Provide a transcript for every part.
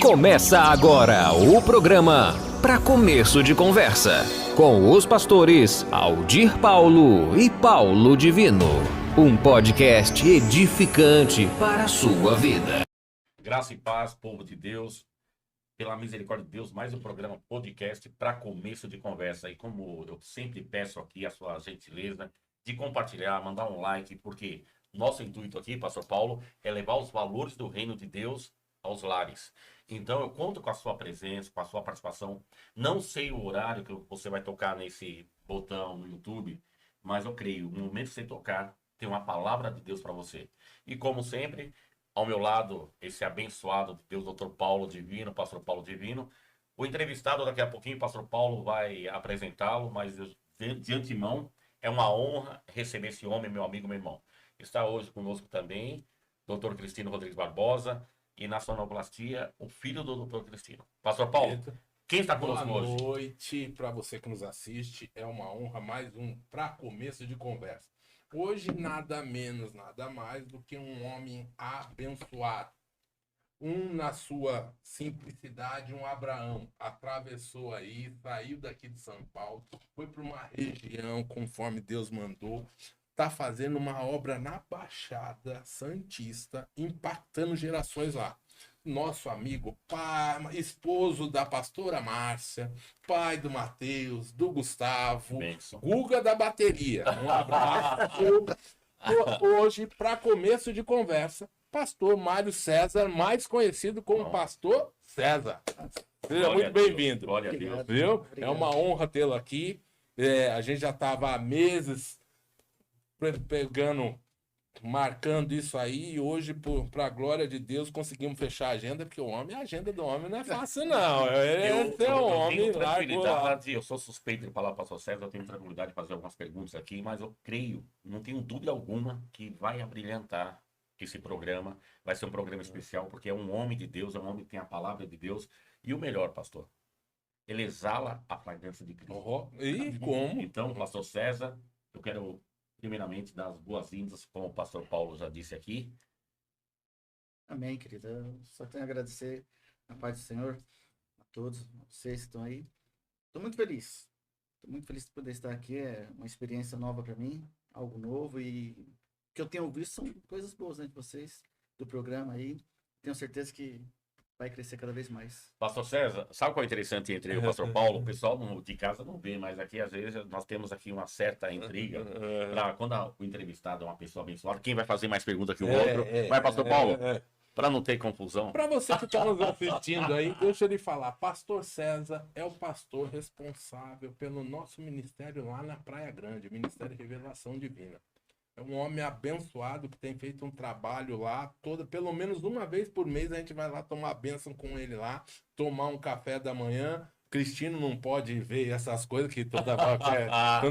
Começa agora o programa Para Começo de Conversa, com os pastores Aldir Paulo e Paulo Divino. Um podcast edificante para a sua vida. Graça e paz, povo de Deus, pela misericórdia de Deus, mais um programa podcast para começo de conversa. E como eu sempre peço aqui a sua gentileza de compartilhar, mandar um like, porque nosso intuito aqui, Pastor Paulo, é levar os valores do reino de Deus aos lares. Então eu conto com a sua presença, com a sua participação. Não sei o horário que você vai tocar nesse botão no YouTube, mas eu creio, no momento que você tocar, tem uma palavra de Deus para você. E como sempre, ao meu lado, esse abençoado de Deus, Dr. Paulo Divino, Pastor Paulo Divino. O entrevistado daqui a pouquinho, Pastor Paulo vai apresentá-lo, mas de antemão é uma honra receber esse homem, meu amigo, meu irmão. Está hoje conosco também Dr. Cristino Rodrigues Barbosa e na sonoplastia, o filho do Dr. Cristino. Pastor Paulo, quem está conosco hoje? Boa noite para você que nos assiste. É uma honra, mais um para começo de conversa. Hoje, nada menos, nada mais do que um homem abençoado. Na sua simplicidade, um Abraão. Atravessou aí, saiu daqui de São Paulo, foi para uma região conforme Deus mandou. Está fazendo uma obra na Baixada Santista, impactando gerações lá. Nosso amigo, pai, esposo da pastora Márcia, pai do Matheus, do Gustavo, Benção. Guga da bateria. Um abraço. Hoje, para começo de conversa, pastor Mário César, mais conhecido como Pastor César. Seja muito bem-vindo. Glória a Deus. Viu? Obrigado. É uma honra tê-lo aqui. A gente já estava há meses marcando isso aí, e hoje, para a glória de Deus, conseguimos fechar a agenda, porque a agenda do homem não é fácil, não. Eu sou suspeito de falar para o Pastor César, eu tenho tranquilidade de fazer algumas perguntas aqui, mas eu creio, não tenho dúvida alguma, que vai abrilhantar esse programa. Vai ser um programa especial, porque é um homem de Deus, é um homem que tem a palavra de Deus, e o melhor, pastor, ele exala a fragrância de Cristo. E como? Então, Pastor César, eu quero primeiramente dar as boas-vindas, como o Pastor Paulo já disse aqui. Amém, querida. Eu só tenho a agradecer a paz do Senhor a todos vocês que estão aí. Estou muito feliz. Estou muito feliz de poder estar aqui. É uma experiência nova para mim, algo novo, e o que eu tenho visto são coisas boas, né, de vocês, do programa aí. Tenho certeza que vai crescer cada vez mais. Pastor César, sabe qual é interessante entre eu e o Pastor Paulo? O pessoal de casa não vê, mas aqui às vezes nós temos aqui uma certa intriga. Quando o entrevistado é uma pessoa abençoada, quem vai fazer mais perguntas que o outro? Vai, Pastor Paulo, para não ter confusão. Para você que está nos assistindo aí, deixa eu lhe falar. Pastor César é o pastor responsável pelo nosso ministério lá na Praia Grande, Ministério de Revelação Divina. É um homem abençoado que tem feito um trabalho lá, pelo menos uma vez por mês a gente vai lá tomar a bênção com ele lá, tomar um café da manhã. Cristino não pode ver essas coisas, que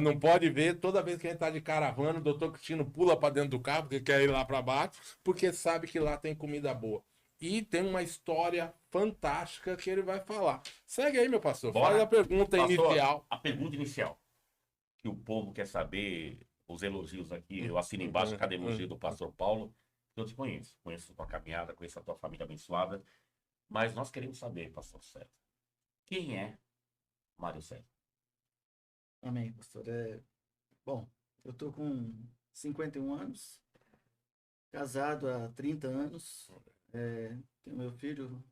não pode ver. Toda vez que a gente tá de caravana, o doutor Cristino pula para dentro do carro, porque quer ir lá para baixo, porque sabe que lá tem comida boa. E tem uma história fantástica que ele vai falar. Segue aí, meu pastor. Bora. Faz a pergunta Pastor, inicial. A pergunta inicial, que o povo quer saber, os elogios aqui, eu assino embaixo cada elogio do Pastor Paulo. Eu te conheço a tua caminhada, conheço a tua família abençoada, mas nós queremos saber, Pastor César, quem é Mário César? Amém, pastor. Bom, eu tô com 51 anos, casado há 30 anos, tenho meu filho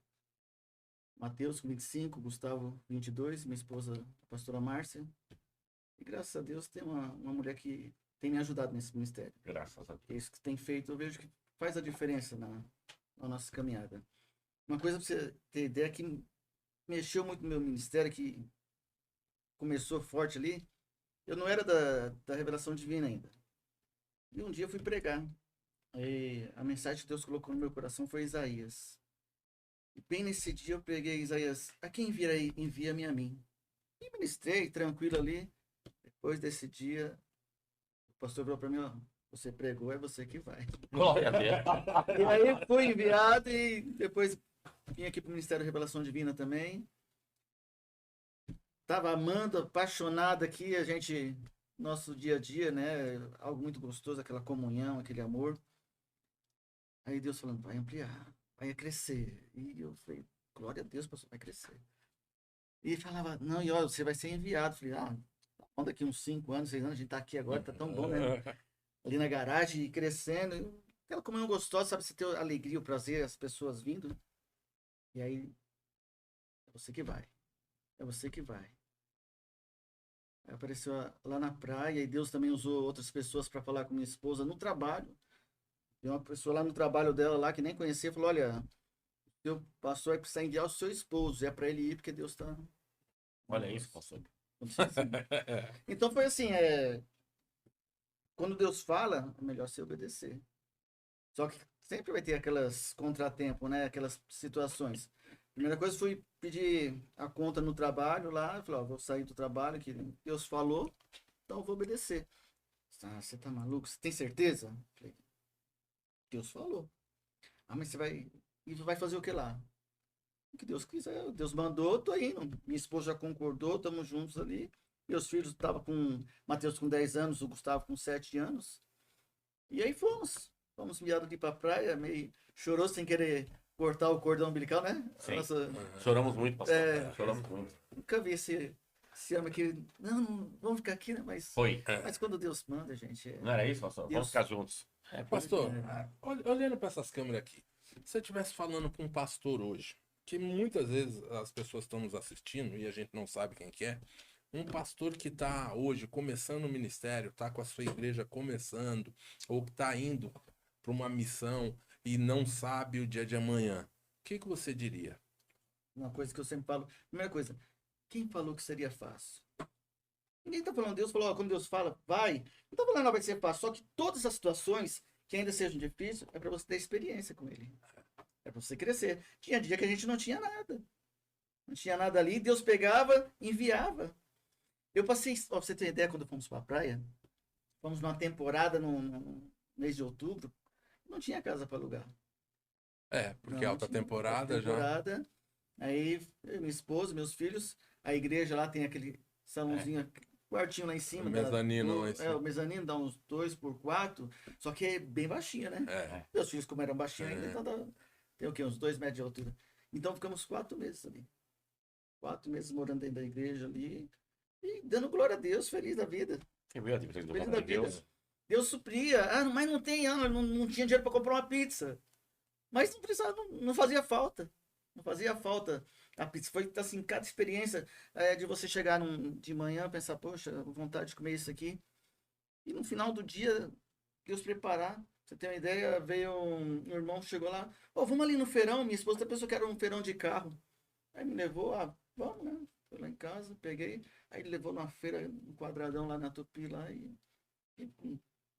Matheus com 25, Gustavo 22, minha esposa a pastora Márcia, e graças a Deus tem uma mulher que tem me ajudado nesse ministério. Graças a Deus. Isso que tem feito, eu vejo que faz a diferença na nossa caminhada. Uma coisa para você ter ideia que mexeu muito no meu ministério, que começou forte ali, eu não era da Revelação Divina ainda. E um dia eu fui pregar. E a mensagem que Deus colocou no meu coração foi Isaías. E bem nesse dia eu preguei Isaías: a quem envia-me a mim. E ministrei tranquilo ali. Depois desse dia, o pastor falou para mim: ó, você pregou, é você que vai. Glória a Deus. E aí fui enviado e depois vim aqui para o Ministério Revelação Divina também. Tava amando, apaixonado aqui, a gente, nosso dia a dia, né? Algo muito gostoso, aquela comunhão, aquele amor. Aí Deus falando: vai ampliar, vai crescer. E eu falei: glória a Deus, pastor, vai crescer. E falava, não, e olha, você vai ser enviado. Falei, quando daqui uns 5 anos, 6 anos, a gente tá aqui agora, tá tão bom, né? Ali na garagem, crescendo. Aquela comunhão gostosa, sabe? Você ter a alegria, o prazer, as pessoas vindo. E aí, é você que vai. É você que vai. Aí apareceu lá na praia e Deus também usou outras pessoas para falar com minha esposa no trabalho. E uma pessoa lá no trabalho dela, lá que nem conhecia, falou, olha, o seu pastor vai precisar enviar o seu esposo. É para ele ir, porque Deus tá... Olha isso, pastor. Então foi assim, quando Deus fala, é melhor se obedecer. Só que sempre vai ter aquelas contratempos, né? Aquelas situações. Primeira coisa foi pedir a conta no trabalho lá. Eu falei, vou sair do trabalho, que Deus falou, então eu vou obedecer. Você tá maluco? Você tem certeza? Eu falei, Deus falou. Mas você vai fazer o que lá? O que Deus quiser. Deus mandou, tô indo. Minha esposa já concordou, estamos juntos ali. Meus filhos estavam com... Matheus com 10 anos, o Gustavo com 7 anos. E aí fomos. Fomos enviados ali pra praia, meio... Chorou sem querer cortar o cordão umbilical, né? Sim. Choramos muito, pastor. Choramos muito. Nunca vi esse homem que... Não, vamos ficar aqui, né? Mas, Foi. Mas quando Deus manda, gente... Não era isso, pastor? Vamos ficar juntos. Pastor, olhando para essas câmeras aqui, se você estivesse falando com um pastor hoje, que muitas vezes as pessoas estão nos assistindo e a gente não sabe quem que é, um pastor que está hoje começando o ministério, está com a sua igreja começando, ou que está indo para uma missão e não sabe o dia de amanhã, o que você diria? Uma coisa que eu sempre falo, primeira coisa, quem falou que seria fácil? Ninguém tá falando, Deus falou, quando Deus fala, vai. Não tá falando, não vai ser fácil, só que todas as situações que ainda sejam difíceis, é para você ter experiência com ele. É para você crescer. Tinha dia que a gente não tinha nada. Não tinha nada ali, Deus pegava, enviava. Eu passei, ó, pra você ter ideia, quando fomos pra praia, fomos numa temporada no mês de outubro, não tinha casa para alugar. Porque alta temporada já. Aí, minha esposa, meus filhos, a igreja lá tem aquele salãozinho, quartinho lá em cima. O mezanino lá em cima. O mezanino dá uns 2x4, só que é bem baixinho, né? Meus filhos, como eram baixinhos ainda, então tem o quê? Uns 2 metros de altura. Então ficamos 4 meses ali. 4 meses morando dentro da igreja ali. E dando glória a Deus, feliz da vida. Feliz da Deus. Deus supria. Mas não tem, não tinha dinheiro para comprar uma pizza. Mas não precisava, não fazia falta. Não fazia falta a pizza. Foi assim, cada experiência de você chegar de manhã, pensar, poxa, vontade de comer isso aqui. E no final do dia, Deus preparar. Você tem uma ideia, veio um irmão, chegou lá, vamos ali no feirão, minha esposa pensou que era um feirão de carro. Aí me levou, vamos, né? Fui lá em casa, peguei, aí ele levou numa feira, um quadradão lá na Tupi, lá, e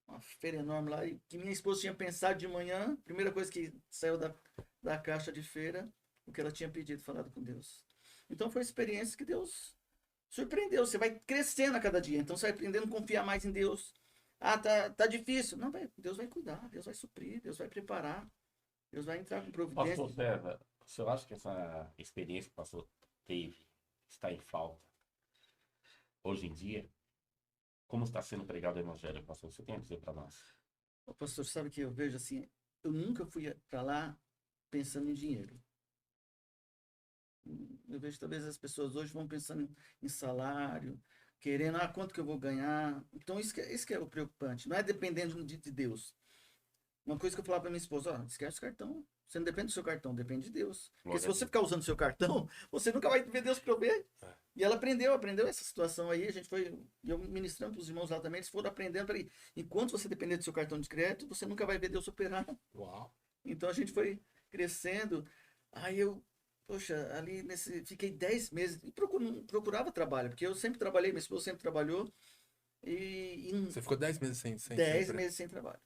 uma feira enorme lá, e que minha esposa tinha pensado de manhã, primeira coisa que saiu da caixa de feira, o que ela tinha pedido, falado com Deus. Então foi uma experiência que Deus surpreendeu, você vai crescendo a cada dia, então você vai aprendendo a confiar mais em Deus. Tá difícil. Não, Deus vai cuidar, Deus vai suprir, Deus vai preparar, Deus vai entrar com providência. Pastor César, o senhor acha que essa experiência que o pastor teve está em falta hoje em dia? Como está sendo pregado o evangelho, pastor? Você tem a dizer para nós? Pastor, sabe que eu vejo assim, eu nunca fui para lá pensando em dinheiro. Eu vejo talvez as pessoas hoje vão pensando em salário, querendo, quanto que eu vou ganhar. Então isso que é o preocupante, não é dependendo de Deus. Uma coisa que eu falava para minha esposa, esquece o cartão. Você não depende do seu cartão, depende de Deus. Porque se você ficar usando o seu cartão, você nunca vai ver Deus prover. E ela aprendeu essa situação aí. A gente foi, eu ministrando para os irmãos lá também, eles foram aprendendo. Falei, enquanto você depender do seu cartão de crédito, você nunca vai ver Deus operar. Uau. Então a gente foi crescendo. Aí eu, poxa, ali fiquei 10 meses e procurava trabalho, porque eu sempre trabalhei, minha esposa sempre trabalhou. Você ficou 10 meses sem 10 meses sem trabalho.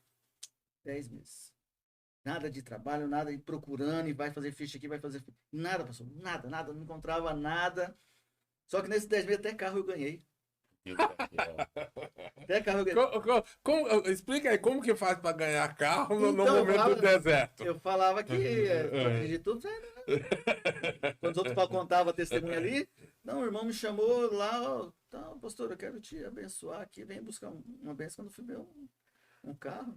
10 meses. Nada de trabalho, nada de procurando, e vai fazer ficha aqui, vai fazer... Nada, pastor, nada, não encontrava nada. Só que nesses 10 meses até carro eu ganhei. Até carro eu ganhei. Explica aí, como que faz para ganhar carro no Então, momento do deserto? Eu falava que de tudo, né? Quando os outros contavam a testemunha ali, não, o irmão me chamou lá, tá, pastor, eu quero te abençoar aqui, vem buscar uma bênção quando eu fui ver um carro.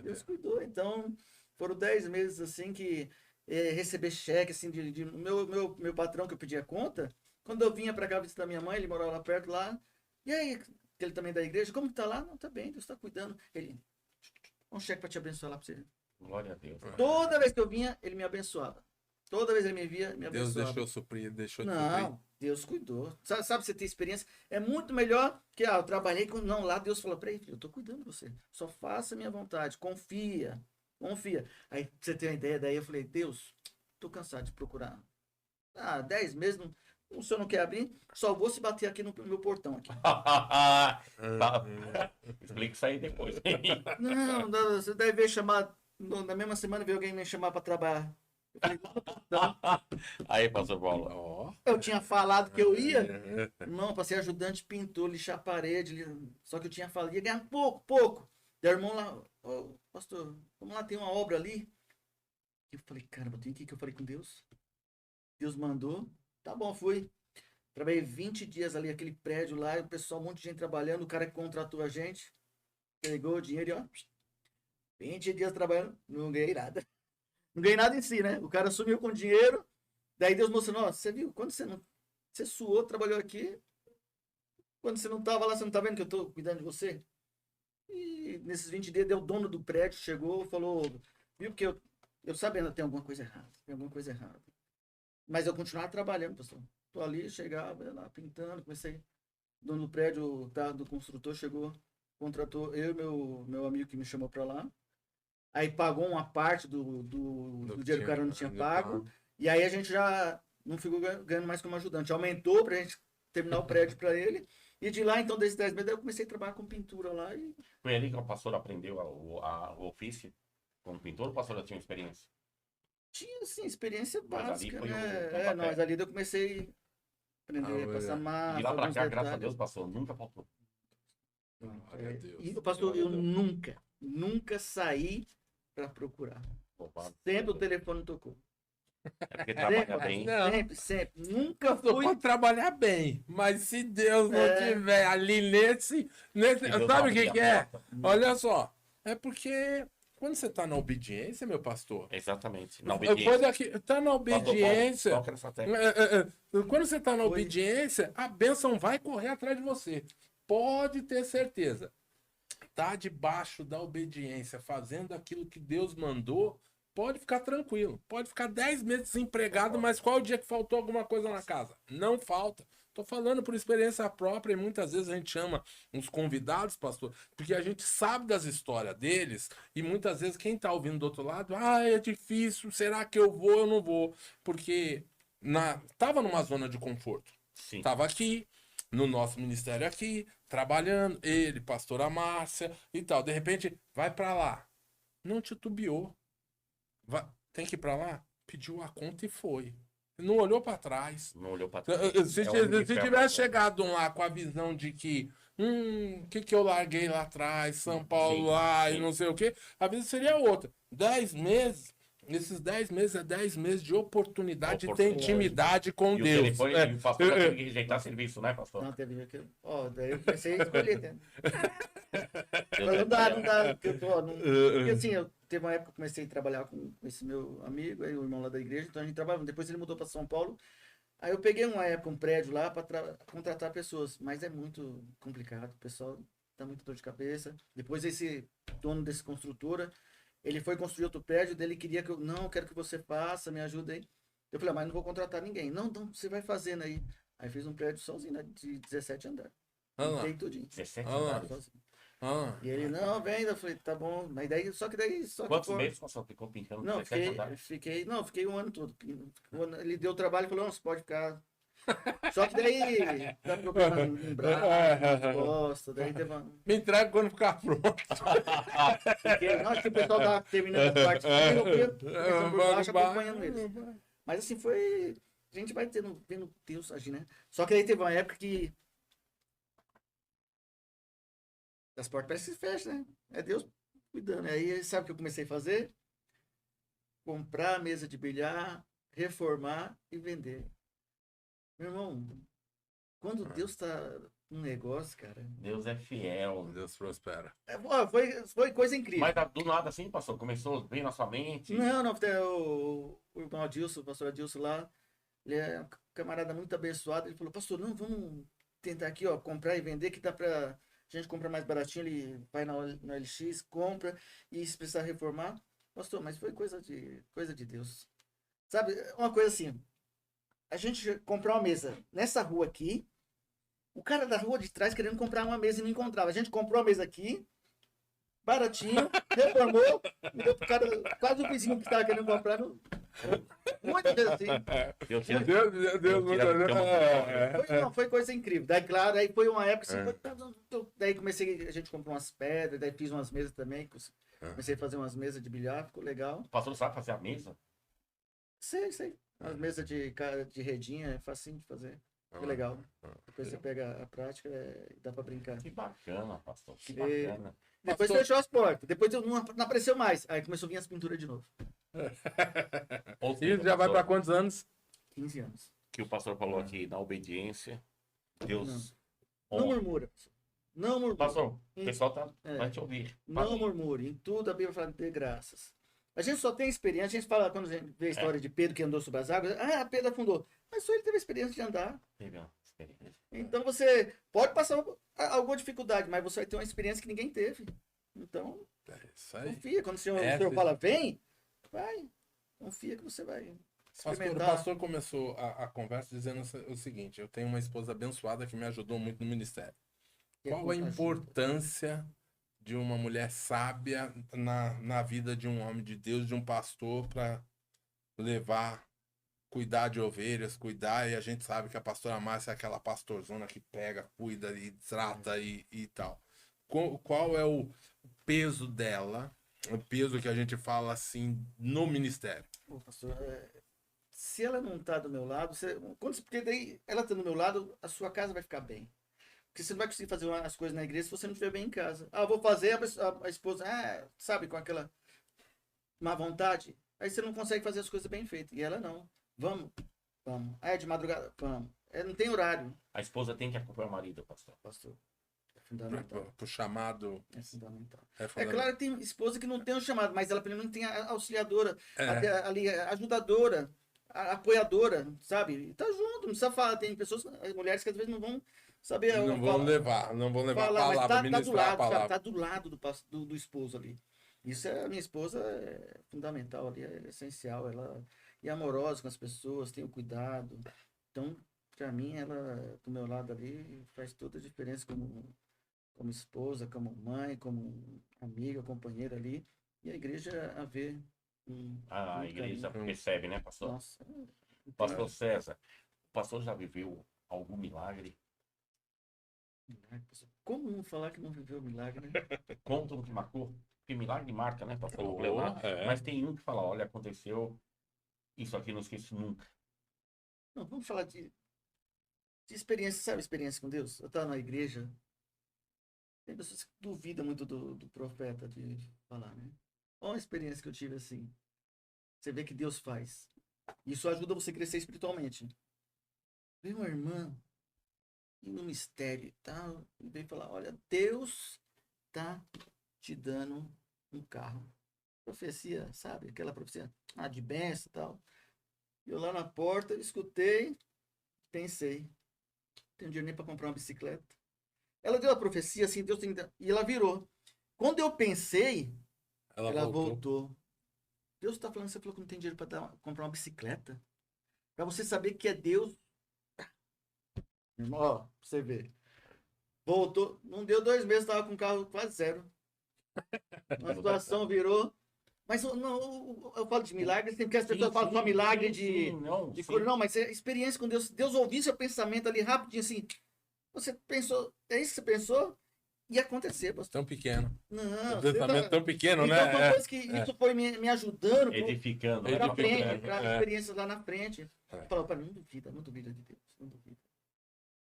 Deus cuidou. Então, foram 10 meses assim que receber cheque, assim, meu patrão que eu pedia conta, quando eu vinha pra cá visitar minha mãe, ele morava lá perto, lá, e aí, ele também da igreja, como que tá lá? Não, tá bem, Deus tá cuidando. Ele, um cheque pra te abençoar lá pra você. Glória a Deus. Toda vez que eu vinha, ele me abençoava. Toda vez ele me via, me Deus abençoava. deixou suprir, deixou de suprir. Não, Deus cuidou. Sabe, você ter experiência? É muito melhor que, eu trabalhei com... Não, lá Deus falou, peraí, filho, eu tô cuidando de você. Só faça a minha vontade, confia, confia. Aí, pra você ter uma ideia, daí eu falei, Deus, tô cansado de procurar. 10 meses, não, o senhor não quer abrir? Só vou se bater aqui no meu portão. Aqui. Explica isso aí depois. Não, você deve ver chamar, na mesma semana veio alguém me chamar para trabalhar. Eu falei, não. Aí, pastor Paulo. Ó. Eu tinha falado que eu ia, irmão, para ser ajudante pintor, lixar a parede, só que eu tinha falado, ia ganhar pouco. Daí o irmão lá, pastor, vamos lá, tem uma obra ali. Eu falei, caramba, tem que ir, que eu falei com Deus. Deus mandou, tá bom, fui. Trabalhei 20 dias ali, aquele prédio lá, o pessoal, um monte de gente trabalhando, o cara que contratou a gente, pegou o dinheiro e ó, 20 dias trabalhando, não ganhei nada. Não ganhei nada em si, né? O cara sumiu com o dinheiro, daí Deus mostrou, ó, você viu, quando você suou, trabalhou aqui, quando você não tava lá, você não tá vendo que eu tô cuidando de você? E nesses 20 dias, o dono do prédio chegou, falou, viu, porque eu sabendo, tem alguma coisa errada, Mas eu continuava trabalhando, pessoal. Tô ali, chegava lá pintando, comecei. O dono do prédio, do construtor, chegou, contratou eu e meu amigo que me chamou pra lá. Aí pagou uma parte do dinheiro que o cara não tinha pago. E aí a gente já não ficou ganhando mais como ajudante. Aumentou pra gente terminar o prédio pra ele. E de lá, então, desses 10 meses, eu comecei a trabalhar com pintura lá. E... Foi ali que o pastor aprendeu o ofício como pintor ou o pastor já tinha experiência? Tinha, assim, experiência Mas ali básica, foi o né? pontapé. Mas ali eu comecei a aprender a passar massa. De lá pra alguns cá, graças a detalhes. Deus, pastor, nunca faltou. Glória a Deus. E, pastor, eu nunca saí para procurar. Opa, Sempre o telefone tocou. é porque trabalha bem. Não. Sempre. Nunca Você fui. pode trabalhar bem, mas se Deus não É. tiver ali nesse Deus sabe o abrir que a é? porta. Olha só, é porque quando você tá na obediência, meu pastor, Exatamente. Na obediência. coisa que tá na Pastor Paulo, obediência, qual que era essa técnica? quando você tá na Foi. obediência, a bênção vai correr atrás de você. Pode ter certeza. Tá debaixo da obediência, fazendo aquilo que Deus mandou, pode ficar tranquilo. Pode ficar 10 meses desempregado, mas qual o dia que faltou alguma coisa na casa? Não falta. Tô falando por experiência própria e muitas vezes a gente chama uns convidados, pastor, porque a gente sabe das histórias deles e muitas vezes quem tá ouvindo do outro lado, é difícil, será que eu vou ou não vou? Porque tava numa zona de conforto. Sim. Tava aqui, no nosso ministério aqui, trabalhando, ele, pastora Márcia e tal. De repente, vai pra lá. Não titubeou. Tem que ir pra lá? Pediu a conta e foi. Não olhou pra trás. Não olhou pra trás. Se É o homem de tivesse fé, chegado lá com a visão de que que eu larguei lá atrás, São Paulo Sim, lá e sim. não sei o quê, a vida seria outra. 10 meses, esses 10 meses é 10 meses de oportunidade de ter Oportunidade. intimidade com E o Deus. telefone, e o pastor já teve que rejeitar serviço, né, pastor? Não, teve que. Daí eu comecei a escolher, né? Deus Mas é não dá, trabalhar. porque eu tô. Porque assim, teve uma época que eu comecei a trabalhar com esse meu amigo, aí o irmão lá da igreja, então a gente trabalhava. Depois ele mudou para São Paulo. Aí eu peguei uma época, um prédio lá para contratar pessoas, mas é muito complicado, o pessoal dá muita dor de cabeça. Depois esse dono desse construtora, ele foi construir outro prédio, dele queria que eu quero que você faça, me ajuda aí. Eu falei, mas não vou contratar ninguém. Não, você vai fazendo aí. Aí fiz um prédio sozinho, né, de 17 andares. Olha lá. Pintei tudinho. 17 Ah, lá. andares. Sozinho. Ah, E ele, não, vem, eu falei, tá bom. Mas daí, só que Quantos meses pastor ficou pintando Não, 17 andares? fiquei um ano todo. Ele deu trabalho e falou, não, você pode ficar. Só que daí dá problema no braço, nas costas, daí teve uma... me entrega quando ficar pronto. Porque, nossa, que o pessoal tá terminando a parte eu fui começando por baixo, acompanhando eles. Mas assim, foi... A gente vai vendo Deus agir, né? Só que daí teve uma época que as portas parecem que se fecham, né? É Deus cuidando. Aí, sabe o que eu comecei a fazer? Comprar mesa de bilhar, reformar e vender. Meu irmão, quando Deus está um negócio, cara. Deus é fiel. Deus prospera. Ó, foi coisa incrível. Mas do nada assim, pastor, começou bem na sua mente. Não, o irmão Adilson, o pastor Adilson lá, ele é um camarada muito abençoado. Ele falou, pastor, não, vamos tentar aqui, ó, comprar e vender, que dá pra gente comprar mais baratinho. Ele vai na LX, compra, e se precisar reformar. Pastor, mas foi coisa de Deus. Sabe, uma coisa assim, a gente comprar uma mesa nessa rua aqui, o cara da rua de trás querendo comprar uma mesa e não encontrava. A gente comprou a mesa aqui, baratinho, reformou, e deu pro cara, quase o vizinho que estava querendo comprar. Muita coisa assim. Eu tinha... Deus, Foi coisa incrível. Daí, claro, aí foi uma época assim, daí a gente comprou umas pedras, daí fiz umas mesas também. Comecei a fazer umas mesas de bilhar, ficou legal. O pastor sabe fazer a mesa? Sei. As mesas de redinha é facinho de fazer. Que legal. Depois você pega a prática e dá pra brincar. Que bacana, pastor. Que E bacana. depois Pastor- fechou as portas. Depois não apareceu mais. Aí começou a vir as pinturas de novo. Ou seja, Isso já vai pastor, para quantos anos? 15 anos. que o pastor falou aqui, na obediência, Deus Não honra. murmura. Não murmura. Pastor, o pessoal vai te ouvir. Fala Não aí. murmure. Em tudo a Bíblia fala de ter graças. A gente só tem experiência. A gente fala, quando a gente vê a história de Pedro que andou sobre as águas, Pedro afundou. Mas só ele teve a experiência de andar. Teve uma experiência. Então você pode passar alguma dificuldade, mas você vai ter uma experiência que ninguém teve. Então, É isso aí. confia. Quando o Senhor fala, vem, vai. Confia que você vai O experimentar. pastor começou a conversa dizendo o seguinte: eu tenho uma esposa abençoada que me ajudou muito no ministério. Qual a importância de uma mulher sábia na vida de um homem de Deus, de um pastor, para levar, cuidar de ovelhas, cuidar, e a gente sabe que a pastora Márcia é aquela pastorzona que pega, cuida e trata e tal. Qual é o peso dela, o peso que a gente fala assim no ministério? Pô, pastor, se ela não tá do meu lado, porque daí ela tá do meu lado, a sua casa vai ficar bem. Porque você não vai conseguir fazer as coisas na igreja se você não estiver bem em casa. Eu vou fazer, a esposa, sabe, com aquela má vontade. Aí você não consegue fazer as coisas bem feitas. E ela não. Vamos. É de madrugada? Vamos. Não tem horário. A esposa tem que acompanhar o marido, pastor. Pastor, é fundamental. Pro chamado. É fundamental. É É fundamental. claro que tem esposa que não tem o chamado, mas ela pelo menos tem a auxiliadora, É. ali, a ajudadora, a apoiadora, sabe? E tá junto, não precisa falar. Tem pessoas, mulheres que às vezes não vão saber Não vão levar a falar, mas palavra, tá do ministrar lado, a sabe? palavra. Tá do lado do esposo ali. Isso a minha esposa é fundamental ali, é essencial. Ela é amorosa com as pessoas, tem o cuidado. Então, pra mim, ela do meu lado ali faz toda a diferença como esposa, como mãe, como amiga, companheira ali. E a igreja a ver. A muito igreja carinho. percebe, né, pastor? Nossa. Pastor César, o pastor já viveu algum milagre? Como não falar que não viveu milagre, né? Conta um que marcou? Porque milagre marca, né, pastor? Oh, Leonardo? é. Mas tem um que fala, olha, aconteceu, isso aqui não esqueço nunca. Não, vamos falar de experiência, sabe experiência com Deus? Eu estava na igreja, tem pessoas que duvidam muito do profeta de falar, né? Olha a experiência que eu tive assim. Você vê que Deus faz. Isso ajuda você a crescer espiritualmente. Veio uma irmã e no mistério e tal, e veio falar, olha, Deus tá te dando um carro. Profecia, sabe? Aquela profecia de bênção e tal. Eu lá na porta, escutei, pensei, tenho dinheiro nem para comprar uma bicicleta. Ela deu a profecia assim, Deus tem que dar, e ela virou. Quando eu pensei, ela voltou. Deus está falando, você falou que não tem dinheiro para comprar uma bicicleta? Para você saber que é Deus. Irmão, ó, pra você ver. Voltou, não deu 2 meses, estava com o carro quase zero. A situação virou. Mas eu falo de milagre, porque as pessoas falam só milagre de cura. Não, mas é experiência com Deus. Deus ouviu seu pensamento ali rapidinho assim. Você pensou, é isso que você pensou? E acontecer, pastor. Tão pequeno. Não, O pensamento tão pequeno, então, né? uma coisa que isso foi me ajudando Edificando. Edificando. para frente, É. para experiências lá na frente. É. Falou, não duvida de Deus, não duvida.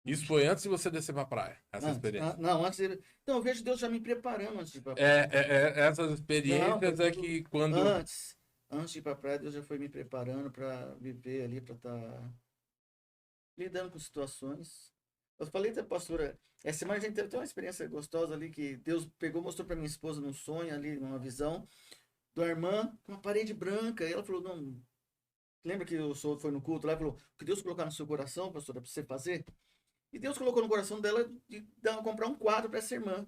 Isso foi antes de você descer pra praia, essa experiência. Não, antes então eu vejo Deus já me preparando antes de ir pra É, praia. essas experiências Não, é que quando... Antes de ir pra praia, Deus já foi me preparando para viver ali, para estar lidando com situações. Eu falei da pastora, essa semana a gente teve uma experiência gostosa ali, que Deus pegou, mostrou pra minha esposa num sonho ali, numa visão, da irmã com uma parede branca, e ela falou, não, lembra que o senhor foi no culto lá e falou, o que Deus colocar no seu coração, pastora, pra você fazer? E Deus colocou no coração dela de comprar um quadro para essa irmã.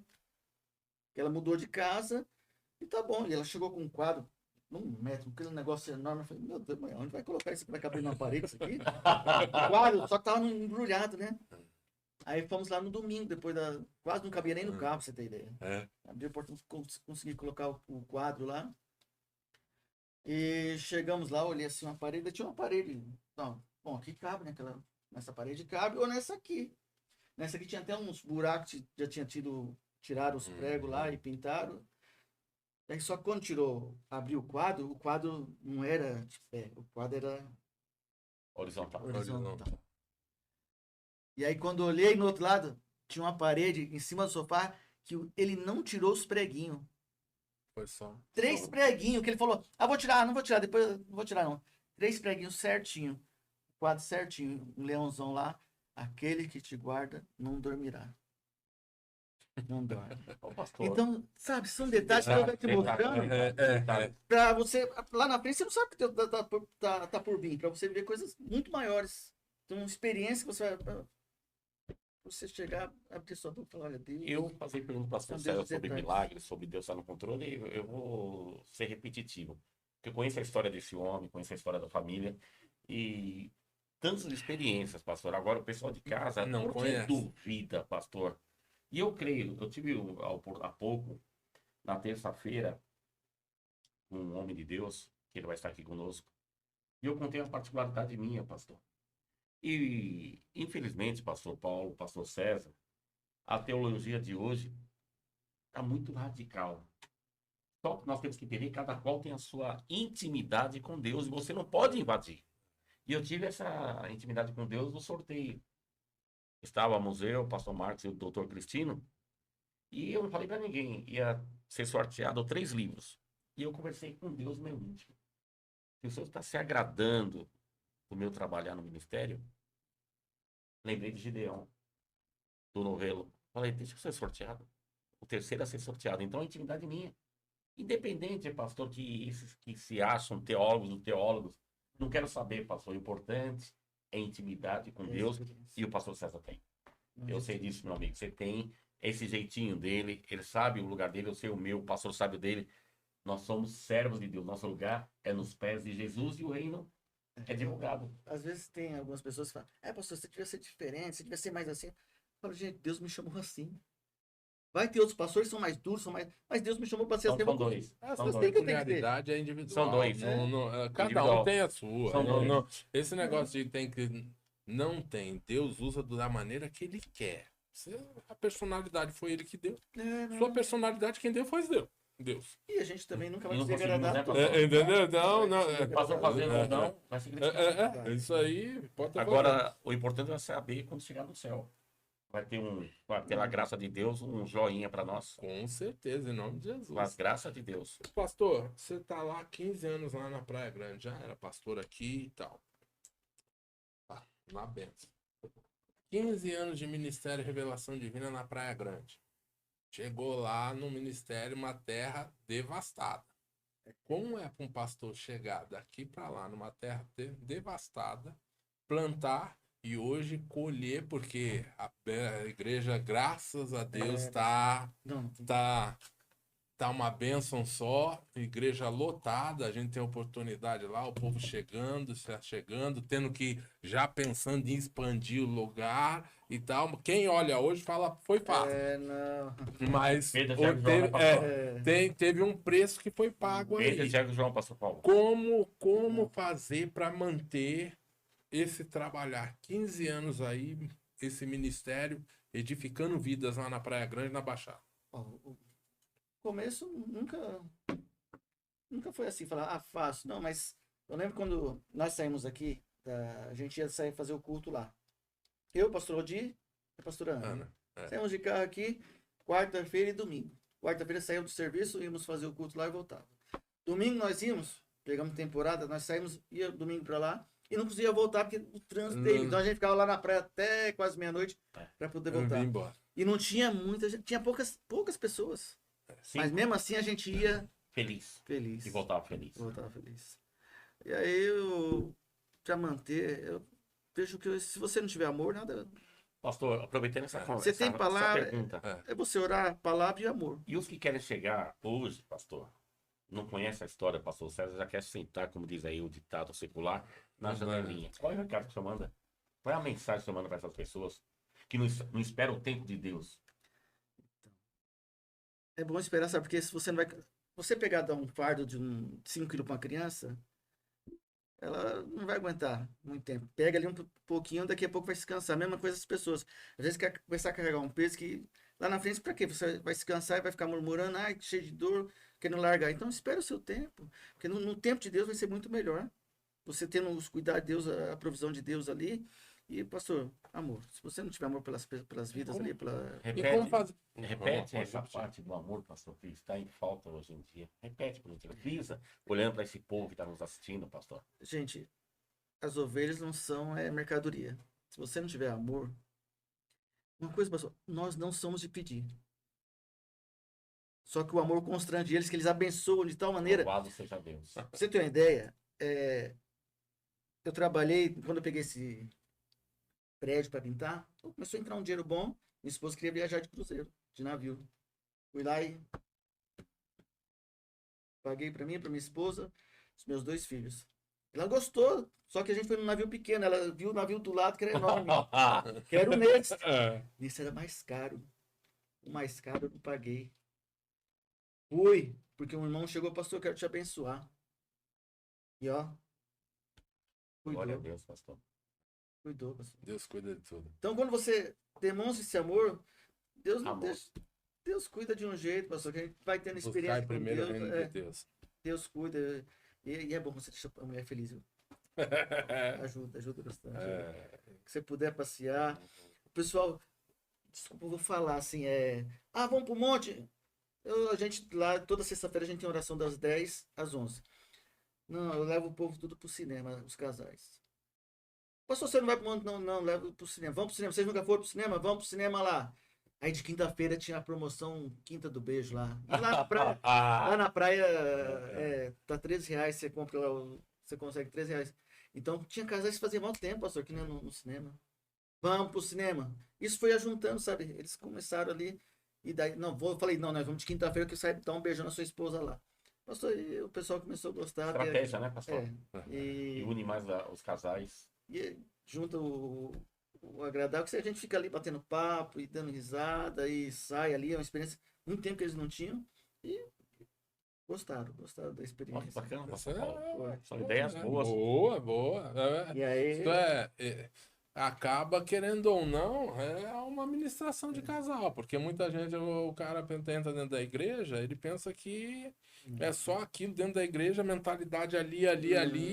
Ela mudou de casa e tá bom. E ela chegou com um quadro, 1 metro, aquele negócio enorme. Eu falei, meu Deus, mãe, onde vai colocar isso? Vai caber na parede isso aqui? O quadro, só que tava embrulhado, né? Aí fomos lá no domingo, depois da. Quase não cabia nem no carro, pra você ter ideia. Abri a porta, consegui colocar o quadro lá. E chegamos lá, olhei assim uma parede, tinha uma parede. Não, bom, aqui cabe, né? Nessa parede cabe, ou nessa aqui. Nessa aqui tinha até uns buracos, já tinha tiraram os pregos lá e pintaram. Aí só que quando abriu o quadro não era de pé, o quadro era Horizontal. horizontal. E aí quando eu olhei no outro lado, tinha uma parede em cima do sofá que ele não tirou os preguinhos. Foi só. 3 preguinhos, que ele falou, vou tirar, não vou tirar, depois não vou tirar não. 3 preguinhos certinho, quadro certinho, um leãozão lá, aquele que te guarda não dormirá. Não dorme. Então, sabe, são detalhes que eu vou te mostrando pra você, lá na frente você não sabe o que tá por vir, pra você ver coisas muito maiores. Então, experiência que você vai... Você chegar, abrir sua boca e falar, olha, Deus... Eu fazer pergunta para o pastor César sobre milagres, sobre Deus estar no controle, eu vou ser repetitivo. Porque eu conheço a história desse homem, conheço a história da família e tantas experiências, pastor. Agora o pessoal de casa não por que conhece. Duvida, pastor. E eu creio, eu tive há pouco, na terça-feira, um homem de Deus, que ele vai estar aqui conosco, e eu contei a particularidade minha, pastor. E, infelizmente, pastor Paulo, pastor César, a teologia de hoje está muito radical. Só que nós temos que entender que cada qual tem a sua intimidade com Deus e você não pode invadir. E eu tive essa intimidade com Deus no sorteio. Estávamos eu, o pastor Marcos e o doutor Cristino, e eu não falei para ninguém, ia ser sorteado 3 livros. E eu conversei com Deus meu íntimo. Se o Senhor está se agradando do meu trabalhar no ministério, lembrei de Gideão, do novelo. Falei, deixa eu ser sorteado. O terceiro a ser sorteado. Então, a intimidade minha. Independente, pastor, que esses que se acham teólogos, não quero saber, pastor. O importante é intimidade com Deus e o pastor César tem. Eu sei disso, meu amigo. Você tem esse jeitinho dele, ele sabe o lugar dele, eu sei o meu, o pastor sabe o dele. Nós somos servos de Deus. Nosso lugar é nos pés de Jesus e o reino é divulgado. Às vezes tem algumas pessoas que falam, pastor, você devia ser diferente, você devia ser mais assim. Eu falo, gente, Deus me chamou assim. Vai ter outros pastores que são mais duros, mas Deus me chamou para ser assim. São dois. Essa peculiaridade é individual. São dois. Cada Individual. um tem a sua. Esse negócio de tem que... Não tem. Deus usa da maneira que ele quer. A personalidade foi ele que deu. Sua personalidade quem deu foi Deus. E a gente também nunca vai Não conseguir conseguimos, agradar. né, pastor? Entendeu? Não. Pastor fazendo não, vai ser criticado. Isso aí pode ter Agora, o importante é saber quando chegar no céu. Vai ter pela graça de Deus, um joinha para nós. Com certeza, em nome de Jesus. Com as graças de Deus. Pastor, você tá lá 15 anos lá na Praia Grande, já era pastor aqui e tal. Na benção. 15 anos de ministério Revelação Divina na Praia Grande. Chegou lá no ministério, uma terra devastada. Como é para um pastor chegar daqui para lá, numa terra devastada, plantar e hoje colher, porque a igreja, graças a Deus, tá uma bênção só, igreja lotada, a gente tem oportunidade lá, o povo chegando, tendo que já pensando em expandir o lugar e tal. Quem olha hoje fala, foi fácil. Não. Mas teve um preço que foi pago aí. João, pastor Paulo. Como fazer para manter esse trabalhar 15 anos aí, esse ministério, edificando vidas lá na Praia Grande, na Baixada? O começo nunca foi assim, falar, fácil. Não, mas eu lembro quando nós saímos aqui, a gente ia sair fazer o culto lá. Eu, pastor Odir, e a pastora Ana. Saímos de carro aqui, quarta-feira e domingo. Quarta-feira saímos do serviço, íamos fazer o culto lá e voltava. Domingo nós íamos, pegamos temporada, nós saímos, ia domingo para lá, e não conseguia voltar porque o trânsito dele. Então a gente ficava lá na praia até quase meia-noite para poder Eu voltar. vim embora. E não tinha muita gente, tinha poucas pessoas. Sim, Mas mesmo assim a gente ia feliz. feliz. E voltava feliz. Voltava feliz. E aí eu, pra manter, eu vejo que se você não tiver amor, nada. Pastor, aproveitando essa conversa, Você tem essa palavra, pergunta. é você orar, palavra e amor. E os que querem chegar hoje, pastor, não conhece a história, pastor César, já quer sentar, como diz aí o ditado secular, na janelinha. Qual é o recado que o senhor manda? Qual é a mensagem que o senhor manda para essas pessoas que não esperam o tempo de Deus? É bom esperar, sabe? Porque se você não vai. Você pegar dar um fardo de 5 quilos para uma criança, ela não vai aguentar muito tempo. Pega ali um pouquinho, daqui a pouco vai se cansar. A mesma coisa as pessoas. Às vezes quer começar a carregar um peso que lá na frente, para quê? Você vai se cansar e vai ficar murmurando, ai, cheio de dor, querendo largar. Então espera o seu tempo. Porque no tempo de Deus vai ser muito melhor. Você tendo os cuidados de Deus, a provisão de Deus ali. E, pastor, amor. Se você não tiver amor pelas vidas ali, pela. E como fazer? Repete Pode essa repetir. parte do amor, pastor, que está em falta hoje em dia. Repete, por gentileza. Brisa, olhando para esse povo que está nos assistindo, pastor. Gente, as ovelhas não são mercadoria. Se você não tiver amor, uma coisa, pastor, nós não somos de pedir. Só que o amor constrange eles, que eles abençoam de tal maneira. Louvado seja Deus. Pra você ter uma ideia, eu trabalhei, quando eu peguei esse prédio para pintar, começou a entrar um dinheiro bom. Minha esposa queria viajar de cruzeiro, de navio. Fui lá e paguei para mim, para minha esposa, os meus 2 filhos. Ela gostou, só que a gente foi num navio pequeno. Ela viu o navio do lado que era enorme, que era o Next. Esse era mais caro. O mais caro eu não paguei. Fui, porque um irmão chegou, pastor, eu quero te abençoar. E ó, Glória a cuidou, Deus, pastor. cuidou, pastor. Deus cuida de tudo. Então, quando você demonstra esse amor, Deus não Amor. deixa. Deus cuida de um jeito, pastor, que a gente vai tendo Buscar experiência em com primeiro o Deus. reino de Deus. Deus cuida. E é bom você deixar a mulher feliz. Viu? Ajuda bastante. Se você puder passear. O pessoal, desculpa, eu vou falar assim, vamos pro monte. A gente lá, toda sexta-feira a gente tem oração das 10 às 11. Não, eu levo o povo tudo pro cinema, os casais. Pastor, você não vai pro monte? Não, levo pro cinema. Vamos pro cinema. Vocês nunca foram pro cinema? Vamos pro cinema lá. Aí de quinta-feira tinha a promoção Quinta do Beijo lá. E lá na praia tá R$13, você compra lá, você consegue R$13. Então tinha casais que faziam mal tempo, pastor, que nem no cinema. Vamos pro cinema. Isso foi ajuntando, sabe? Eles começaram ali. E daí, eu falei, não, nós vamos de quinta-feira que eu saio dar um beijão na sua esposa lá. Pastor, e o pessoal começou a gostar. Estratégia, né, pastor? E une mais os casais. E junta o agradável, que a gente fica ali batendo papo e dando risada e sai ali, é uma experiência, muito tempo que eles não tinham e gostaram da Olha que experiência. bacana, pastor É, Paulo. São ideias boas. Boa. E aí, Isso acaba, querendo ou não, é uma administração de casal, porque muita gente, o cara tenta dentro da igreja, ele pensa que é só aquilo dentro da igreja, a mentalidade ali,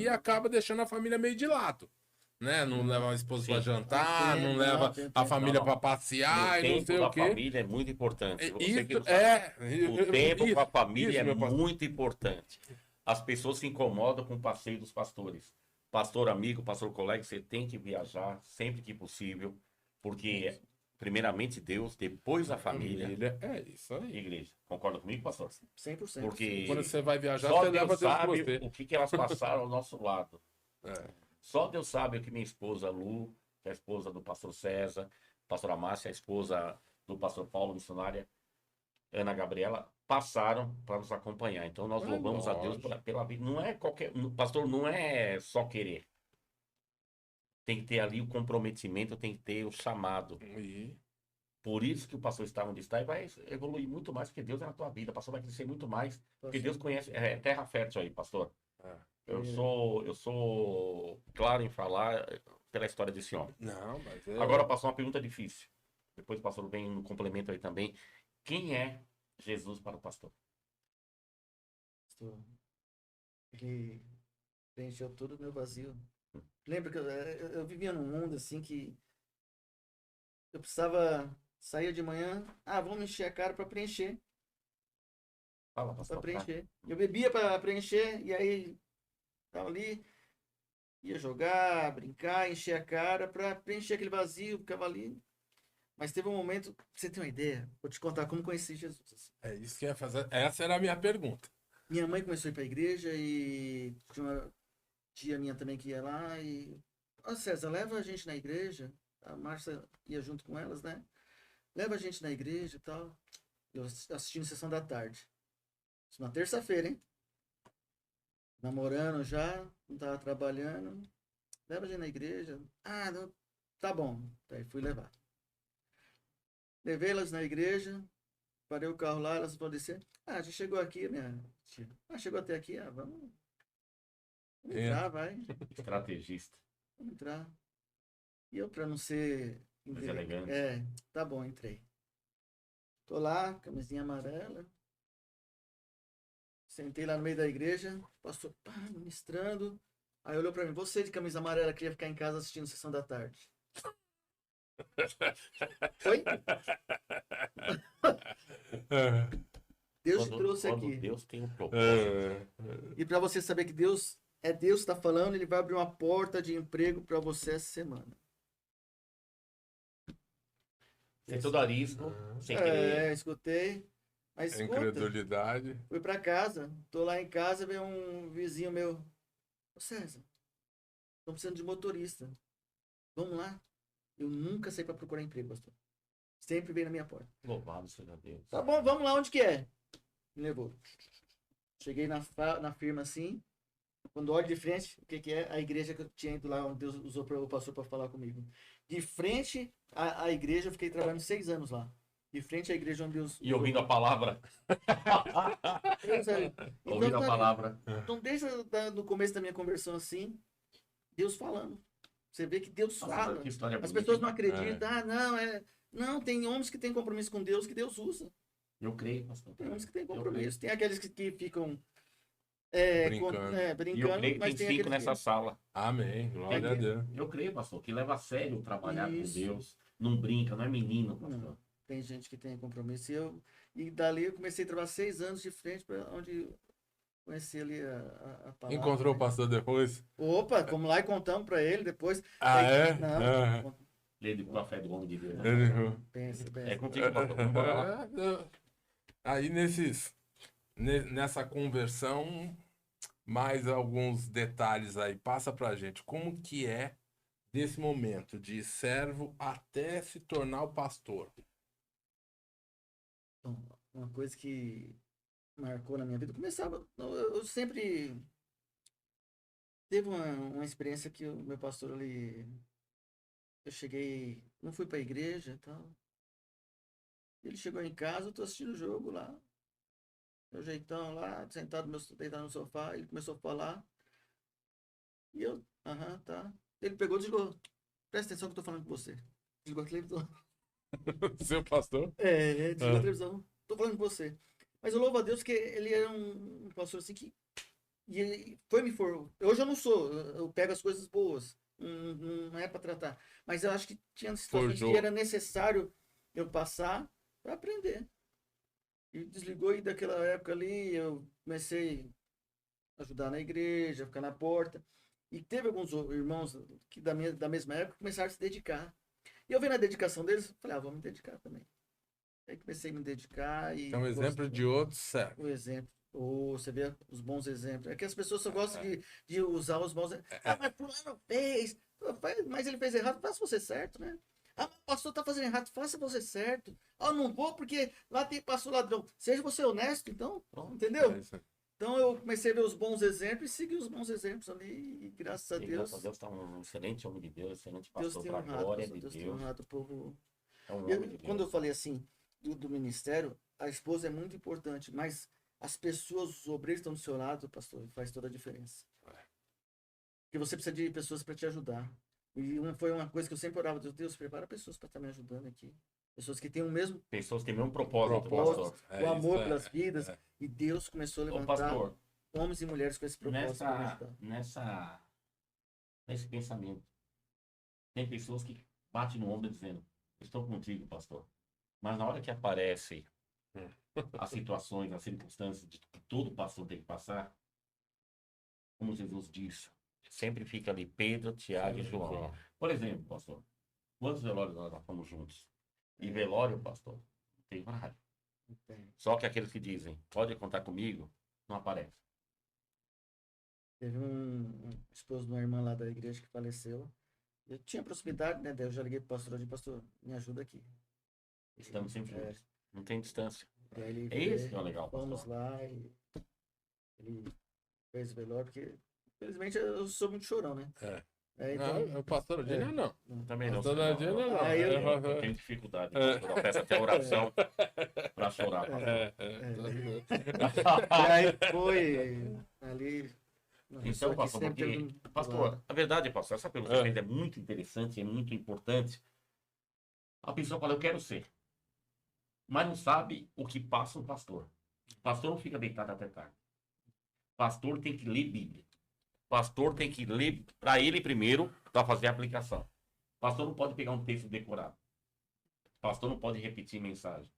e acaba deixando a família meio de lado. Né? Não leva a esposa para jantar, não leva a família para passear, O e não tempo sei da o quê. família é muito importante. Você que não sabe, Isso, o tempo com a família meu é pastor. muito importante. As pessoas se incomodam com o passeio dos pastores. Pastor amigo, pastor colega, você tem que viajar sempre que possível, porque primeiramente Deus, depois a família. É isso aí. Igreja. Concorda comigo, pastor? 100%. Porque Quando você vai viajar, só você leva Deus Deus com sabe você. o que elas passaram ao nosso lado. É. Só Deus sabe o que minha esposa Lu, que é a esposa do pastor César, pastora Márcia, a esposa do pastor Paulo, missionária, Ana Gabriela, passaram para nos acompanhar. Então nós louvamos a Deus pela vida. Não é qualquer. Pastor, não é só querer. Tem que ter ali o comprometimento, tem que ter o chamado. Por isso que o pastor está onde está e vai evoluir muito mais, porque Deus é na tua vida. O pastor vai crescer muito mais, porque Deus conhece. É terra fértil aí, pastor. Eu sou claro em falar pela história desse homem. Não, mas Agora passou uma pergunta difícil. Depois o pastor vem no complemento aí também. Quem é Jesus para o pastor? Ele preencheu todo o meu vazio. Lembra que eu vivia num mundo assim que eu precisava sair de manhã, vamos encher a cara para preencher. Fala, pastor. Para preencher. Eu bebia para preencher e aí tava ali, ia jogar, brincar, encher a cara para preencher aquele vazio, ficava ali. Mas teve um momento, pra você ter uma ideia, vou te contar como conheci Jesus. Assim. É isso que eu ia fazer. Essa era a minha pergunta. Minha mãe começou a ir pra igreja e tinha uma tia minha também que ia lá e... Ó, César, leva a gente na igreja. A Márcia ia junto com elas, né? Leva a gente na igreja e tal. Eu assistindo Sessão da Tarde. Isso na terça-feira, hein? Namorando já, não tava trabalhando. Leva a gente na igreja. Ah, não, tá bom. Aí fui levar. Levei elas na igreja, parei o carro lá, elas foram descer. Ah, já chegou aqui, minha tia. Ah, chegou até aqui, vamos entrar, vai. Estrategista. Vamos entrar. E eu, pra não ser... Deselegante. Tá bom, entrei. Tô lá, camisinha amarela. Sentei lá no meio da igreja, pastor ministrando. Aí olhou pra mim, você de camisa amarela queria ficar em casa assistindo Sessão da Tarde. Oi? Deus te trouxe Quando aqui. Deus tem um propósito. E pra você saber que Deus que está falando, ele vai abrir uma porta de emprego pra você essa semana. Sem todo arisco, sem querer. Escutei. Mas escuta, Incredulidade. fui pra casa. Tô lá em casa, veio um vizinho meu. Ô César, tô precisando de motorista. Vamos lá? Eu nunca saí pra procurar emprego, pastor. Sempre vem na minha porta. Louvado seja Deus. Tá bom, vamos lá, onde que é? Me levou. Cheguei na firma assim. Quando olho de frente, o que é? A igreja que eu tinha ido lá, onde Deus usou o pastor para falar comigo. De frente à igreja, eu fiquei trabalhando 6 anos lá. De frente à igreja onde Deus... E ouvindo a palavra. Ouvindo a palavra. Então, desde o começo da minha conversão assim, Deus falando. Você vê que Deus fala. Que história As bonita. pessoas não acreditam. Não, tem homens que têm compromisso com Deus que Deus usa. Eu creio, pastor. Tem homens que têm compromisso. Tem aqueles que ficam Brincando. E eu creio que mas tem tem 5 aqueles nessa sala. Amém. Glória a Deus. Eu creio, pastor, que leva a sério trabalhar Isso. com Deus. Não brinca, não é menino, pastor. Não, tem gente que tem compromisso. E dali eu comecei a trabalhar 6 anos de frente para onde conheci ali a palavra. Encontrou o né? pastor depois? Opa, vamos lá e contamos para ele depois. Ah, é? Não, Lei com a fé do homem de Deus. pensa. É contigo, pastor. Bora lá. Aí nessa conversão, mais alguns detalhes aí. Passa pra gente. Como que é desse momento de servo até se tornar o pastor? Bom, uma coisa que marcou na minha vida, eu sempre teve uma experiência que o meu pastor ali, eu cheguei, não fui pra igreja e tal. Ele chegou em casa, eu tô assistindo o jogo lá, meu jeitão lá, sentado, deitado no sofá, ele começou a falar, e eu, tá. Ele pegou e desligou, presta atenção que eu tô falando com você. Desligou a televisão. Seu pastor? Desligou a televisão. Tô falando com você. Mas eu louvo a Deus que ele era um pastor assim que... E ele me formou. Hoje eu não sou. Eu pego as coisas boas. Não é para tratar. Mas eu acho que tinha situações Forjou. que era necessário eu passar para aprender. E desligou e daquela época ali eu comecei a ajudar na igreja, ficar na porta. E teve alguns irmãos que da mesma época começaram a se dedicar. E eu vendo a dedicação deles, falei, vou me dedicar também. Aí comecei a me dedicar e... É um exemplo de outro servo. Um exemplo. Ou você vê os bons exemplos. É que as pessoas só gostam de usar os bons exemplos. Mas fulano fez. Mas ele fez errado, faça você certo, né? O pastor tá fazendo errado, faça você certo. Não vou porque lá tem pastor ladrão. Seja você honesto, então. Entendeu? Então eu comecei a ver os bons exemplos e segui os bons exemplos ali. E graças a Deus. Graças a Deus está um excelente homem de Deus, excelente Deus pastor tem para a honrado, glória pastor, de Deus tem Deus. honrado o povo. É um homem de Deus. Quando eu falei assim do ministério, a esposa é muito importante, mas as pessoas, os obreiros que estão do seu lado, pastor, faz toda a diferença. Porque você precisa de pessoas para te ajudar. E foi uma coisa que eu sempre orava, Deus, prepara pessoas para estar me ajudando aqui. Pessoas que têm o mesmo Pessoas que têm o mesmo propósito, pastor. o amor pelas vidas. E Deus começou a Ô, levantar pastor, homens e mulheres com esse propósito para me ajudar. Nesse pensamento, tem pessoas que batem no ombro dizendo, estou contigo, pastor. Mas na hora que aparece as situações, as circunstâncias de que todo pastor tem que passar, como Jesus disse, sempre fica ali Pedro, Tiago e João. Por exemplo, pastor, quantos velórios nós já fomos juntos? E velório, pastor, não tem horário. Não tem. Só que aqueles que dizem, pode contar comigo, não aparece. Teve um esposo de uma irmã lá da igreja que faleceu. Eu tinha proximidade, né? Daí eu já liguei pro pastor ali, pastor, me ajuda aqui. Estamos sempre É, juntos. Não tem distância. daí ele É isso que é legal, fomos pastor. lá e ele fez o velório, porque infelizmente eu sou muito chorão, né? É. Então, Não, o pastor Odílio não. Também não. Pastor senhor, Odílio não. Aí eu- eu tenho dificuldade. Pastor. Eu peço até oração para chorar, pastor. e aí foi ali. Não, eu sou Então, aqui pastor, sempre porque, do pastor, lado. a verdade, pastor, essa pergunta que fez é muito interessante, é muito importante. A pessoa fala, eu quero ser, mas não sabe o que passa um pastor. Pastor não fica deitado até tarde. Pastor tem que ler Bíblia. Pastor tem que ler para ele primeiro, para fazer a aplicação. Pastor não pode pegar um texto decorado. Pastor não pode repetir mensagem.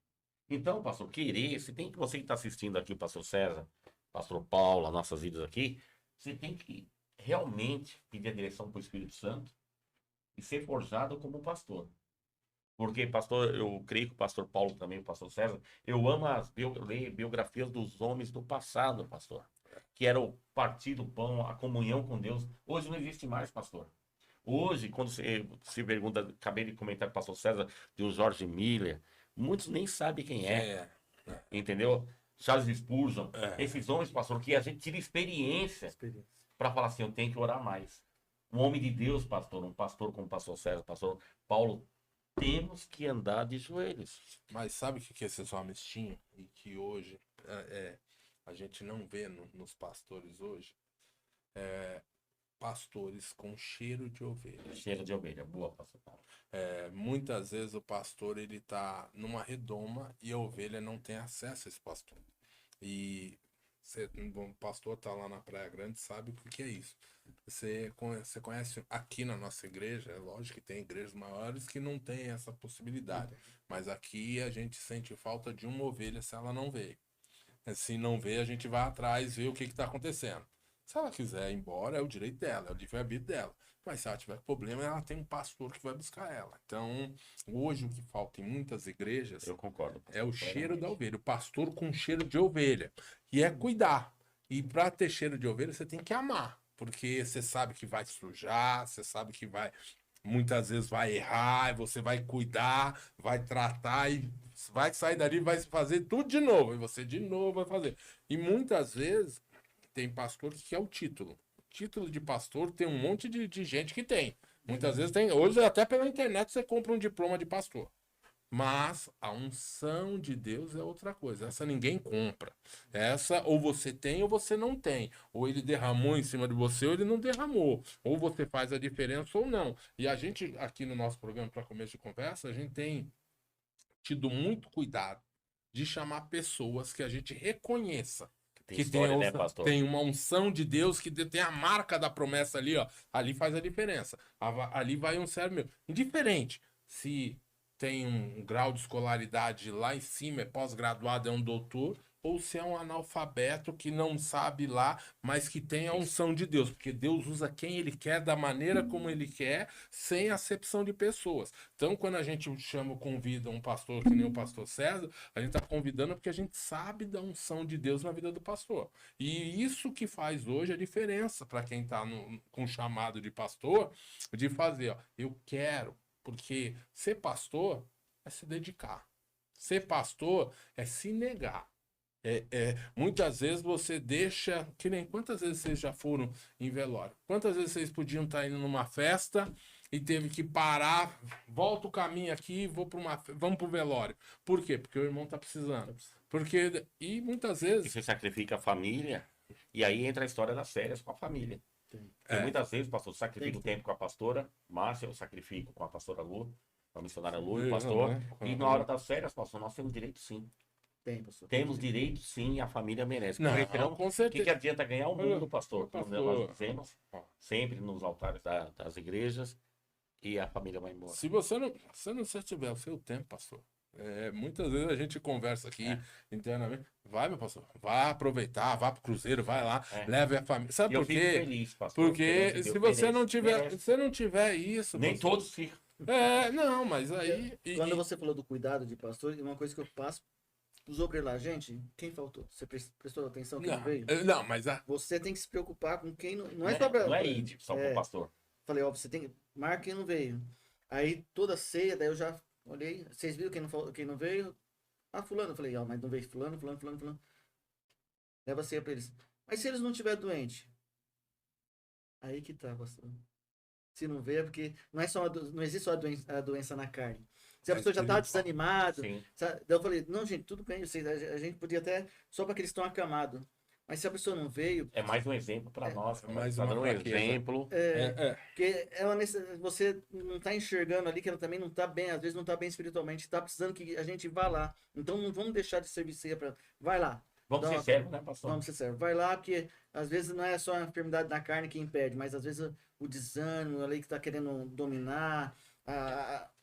Então, pastor, querer, você que está assistindo aqui, o pastor César, pastor Paulo, as nossas vidas aqui, você tem que realmente pedir a direção para o Espírito Santo e ser forjado como pastor. Porque, pastor, eu creio que o pastor Paulo também, o pastor César, eu amo ler biografias dos homens do passado, pastor. Que era o partir do pão, a comunhão com Deus. Hoje não existe mais, pastor. Hoje, quando se pergunta, acabei de comentar com o pastor César, de um George Miller, muitos nem sabem quem é. Entendeu? Charles Spurgeon, esses homens, pastor, que a gente tira experiência para falar assim, eu tenho que orar mais. Um homem de Deus, pastor, um pastor como o pastor César, pastor Paulo, temos que andar de joelhos. Mas sabe o que esses homens tinham e que hoje a gente não vê nos pastores hoje? Pastores com cheiro de ovelha. Cheiro de ovelha, boa, pastor Paulo. Muitas vezes o pastor ele tá numa redoma e a ovelha não tem acesso a esse pastor. E um pastor tá lá na Praia Grande, sabe o que é isso. Você conhece aqui na nossa igreja, é lógico que tem igrejas maiores que não tem essa possibilidade, mas aqui a gente sente falta de uma ovelha se ela não veio. Se não veio, a gente vai atrás ver o que está acontecendo. Se ela quiser ir embora, é o direito dela, é o livre-arbítrio dela. Mas se ela tiver problema, ela tem um pastor que vai buscar ela. Então, hoje o que falta em muitas igrejas Eu concordo. é o cheiro da ovelha. O pastor com cheiro de ovelha. E é cuidar. E para ter cheiro de ovelha, você tem que amar. Porque você sabe que vai sujar, você sabe que muitas vezes vai errar, e você vai cuidar, vai tratar e vai sair dali e vai fazer tudo de novo. E você de novo vai fazer. E muitas vezes tem pastor que é o título. O título de pastor tem um monte de gente que tem. Muitas vezes tem. Hoje até pela internet você compra um diploma de pastor. Mas a unção de Deus é outra coisa. Essa ninguém compra. Essa ou você tem ou você não tem. Ou ele derramou em cima de você ou ele não derramou. Ou você faz a diferença ou não. E a gente, aqui no nosso programa para começo de conversa, a gente tem tido muito cuidado de chamar pessoas que a gente reconheça. Tem Que história, tem, né, pastor? tem uma unção de Deus que tem a marca da promessa ali, ó. Ali faz a diferença. Ali vai um servo meu. Indiferente se tem um grau de escolaridade lá em cima, é pós-graduado, é um doutor, ou se é um analfabeto que não sabe lá, mas que tem a unção de Deus, porque Deus usa quem Ele quer, da maneira como Ele quer, sem acepção de pessoas. Então, quando a gente convida um pastor que nem o pastor César, a gente está convidando porque a gente sabe da unção de Deus na vida do pastor. E isso que faz hoje a diferença para quem está com chamado de pastor, de fazer, ó, eu quero. Porque ser pastor é se dedicar. Ser pastor é se negar. Muitas vezes você deixa... Que nem quantas vezes vocês já foram em velório? Quantas vezes vocês podiam estar indo numa festa e teve que parar, volta o caminho aqui, vamos pro velório. Por quê? Porque o irmão tá precisando. E muitas E vezes... você sacrifica a família, e aí entra a história das férias com a família. Porque muitas vezes, pastor, eu sacrifico o tempo com a pastora Márcia, eu sacrifico com a pastora Lu, com a missionária Lu e o pastor. E na hora das férias, pastor, nós temos direito sim. Tem, pastor. Temos direito sim, a família merece. Não, Porque senão, com o certeza. que adianta ganhar o mundo, pastor? Como Pastor. nós dizemos, sempre nos altares das igrejas, e a família vai embora. Se você não tiver o seu tempo, pastor, muitas vezes a gente conversa aqui internamente, vai, meu pastor, vai aproveitar, vá pro cruzeiro, vai lá, leve a família. Sabe E eu por fico quê? feliz, pastor. Porque se você não tiver isso, nem pastor, todos ficam. Não, mas aí... Quando você falou do cuidado de pastor, uma coisa que eu passo os obreiros lá, gente, quem faltou? Você prestou atenção quem não veio? Não, mas... Você tem que se preocupar com quem não é só pra... Não é ir só pro pastor. Falei, ó, você tem que... Marca quem não veio. Aí, toda ceia, daí eu já olhei, vocês viram quem não veio? Ah, fulano. Eu falei, ó, mas não veio fulano. Leva a ceia pra eles. Mas se eles não estiverem doentes? Aí que tá, pastor. Se não veio, é porque não existe só a doença na carne. Se a pessoa já tá desanimada, daí eu falei, não, gente, tudo bem, a gente podia até, só para que eles estão acamados. Mas se a pessoa não veio... É mais um exemplo para nós. Mais tá um exemplo. Porque você não tá enxergando ali que ela também não tá bem, às vezes não tá bem espiritualmente, tá precisando que a gente vá lá. Então não vamos deixar de servir ceia para... Vai lá. Vamos ser sérios, né, pastor? Vamos ser sérios. Vai lá, porque às vezes não é só a enfermidade da carne que impede, mas às vezes o desânimo ali que tá querendo dominar,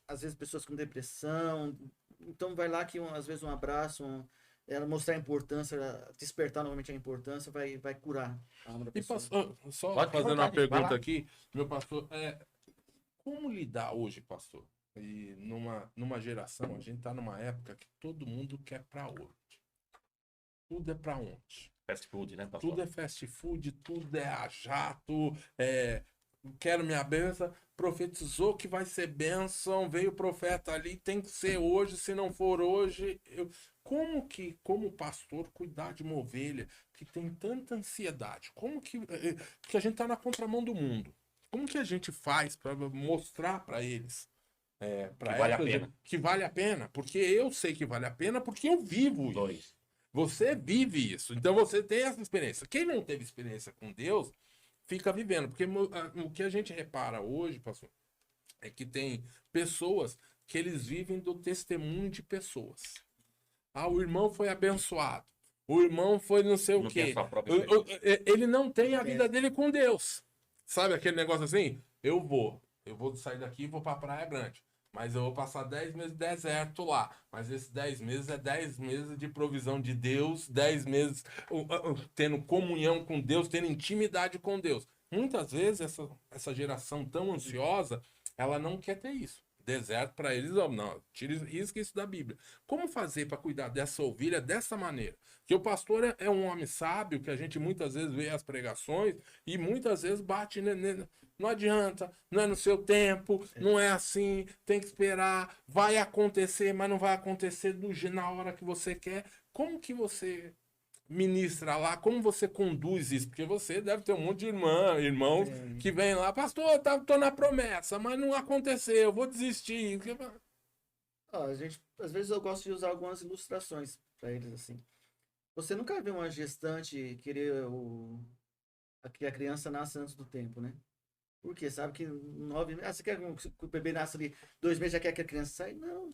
às vezes pessoas com depressão. Então vai lá que às vezes um abraço, ela mostrar a importância, despertar novamente a importância, vai curar a alma da pessoa. E pastor, só fazendo uma pergunta aqui, meu pastor, como lidar hoje, pastor? E numa geração, a gente tá numa época que todo mundo quer pra onde? Tudo é pra onde? Fast food, né, pastor? Tudo é fast food, tudo é a jato, quero minha bênção, profetizou que vai ser bênção, veio o profeta ali, tem que ser hoje, se não for hoje... Como pastor, cuidar de uma ovelha que tem tanta ansiedade? Como que a gente tá na contramão do mundo? Como que a gente faz para mostrar para eles que vale a pena? Que vale a pena? Porque eu sei que vale a pena porque eu vivo isso. Você vive isso, então você tem essa experiência. Quem não teve experiência com Deus, fica vivendo. Porque o que a gente repara hoje, pastor, é que tem pessoas que eles vivem do testemunho de pessoas. Ah, o irmão foi abençoado. O irmão foi não sei o quê. Ele não tem a vida dele com Deus. Sabe aquele negócio assim? Eu vou sair daqui e vou pra Praia Grande. Mas eu vou passar 10 meses de deserto lá. Mas esses 10 meses é 10 meses de provisão de Deus, 10 meses tendo comunhão com Deus, tendo intimidade com Deus. Muitas vezes essa geração tão ansiosa, ela não quer ter isso. Deserto para eles, não, risca isso da Bíblia. Como fazer para cuidar dessa ovelha dessa maneira? Porque o pastor é um homem sábio, que a gente muitas vezes vê as pregações e muitas vezes bate, não adianta, não é no seu tempo, não é assim, tem que esperar, vai acontecer, mas não vai acontecer na hora que você quer. Como que você ministra lá, como você conduz isso? Porque você deve ter um monte de irmãos que vem lá, pastor, tô na promessa, mas não aconteceu, eu vou desistir. Às vezes eu gosto de usar algumas ilustrações para eles assim. Você nunca viu uma gestante querer que a criança nasça antes do tempo, né? Porque sabe que 9 meses, você quer que o bebê nasça ali 2 meses, já quer que a criança saia? Não.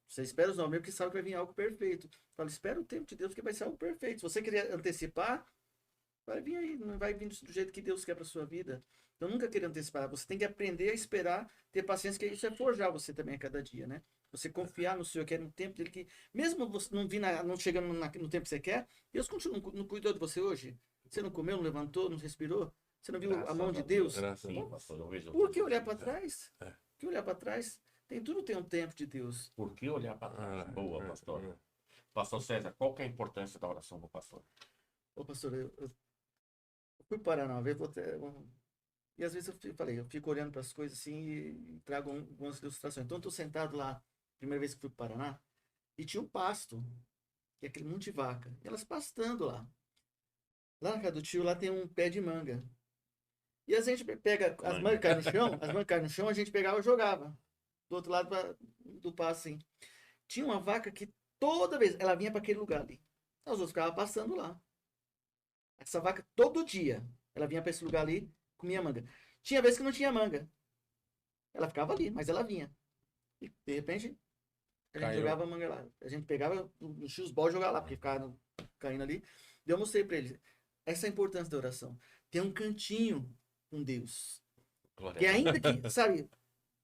Você espera os 9 meses, porque sabe que vai vir algo perfeito. Fala, espera o tempo de Deus, que vai ser algo perfeito. Se você querer antecipar, vai vir aí, não vai vir do jeito que Deus quer para sua vida. Então nunca querer antecipar. Você tem que aprender a esperar, ter paciência, que isso é forjar você também a cada dia, né? Você confiar no Senhor, que é no tempo dele, que mesmo você não chegando no tempo que você quer, Deus continua, não cuidou de você hoje? Você não comeu, não levantou, não respirou? Você não viu a mão de Deus? Sim, pastor, eu vejo. Por que olhar para trás? Por que olhar para trás? Tudo tem um tempo de Deus. Por que olhar para trás? Boa, pastor. Pastor César, qual que é a importância da oração do pastor? Ô, pastor, eu fui parar uma vez, e às vezes eu fico olhando para as coisas assim e trago algumas ilustrações. Então, eu estou sentado lá, primeira vez que fui para o Paraná, e tinha um pasto, que é aquele monte de vaca, e elas pastando lá. Lá na casa do tio, lá tem um pé de manga. E a gente pega as mangas que caem no chão, a gente pegava e jogava. Do outro lado do pasto, assim. Tinha uma vaca que toda vez ela vinha para aquele lugar ali. Os outros ficavam passando lá. Essa vaca, todo dia, ela vinha para esse lugar ali, comia manga. Tinha vezes que não tinha manga. Ela ficava ali, mas ela vinha. E, de repente, a gente jogava a manga lá. A gente pegava, enchia os baldes e jogava lá, porque ficava caindo ali. E eu mostrei para eles. Essa é a importância da oração. Ter um cantinho com Deus. Glória. Que ainda que, sabe,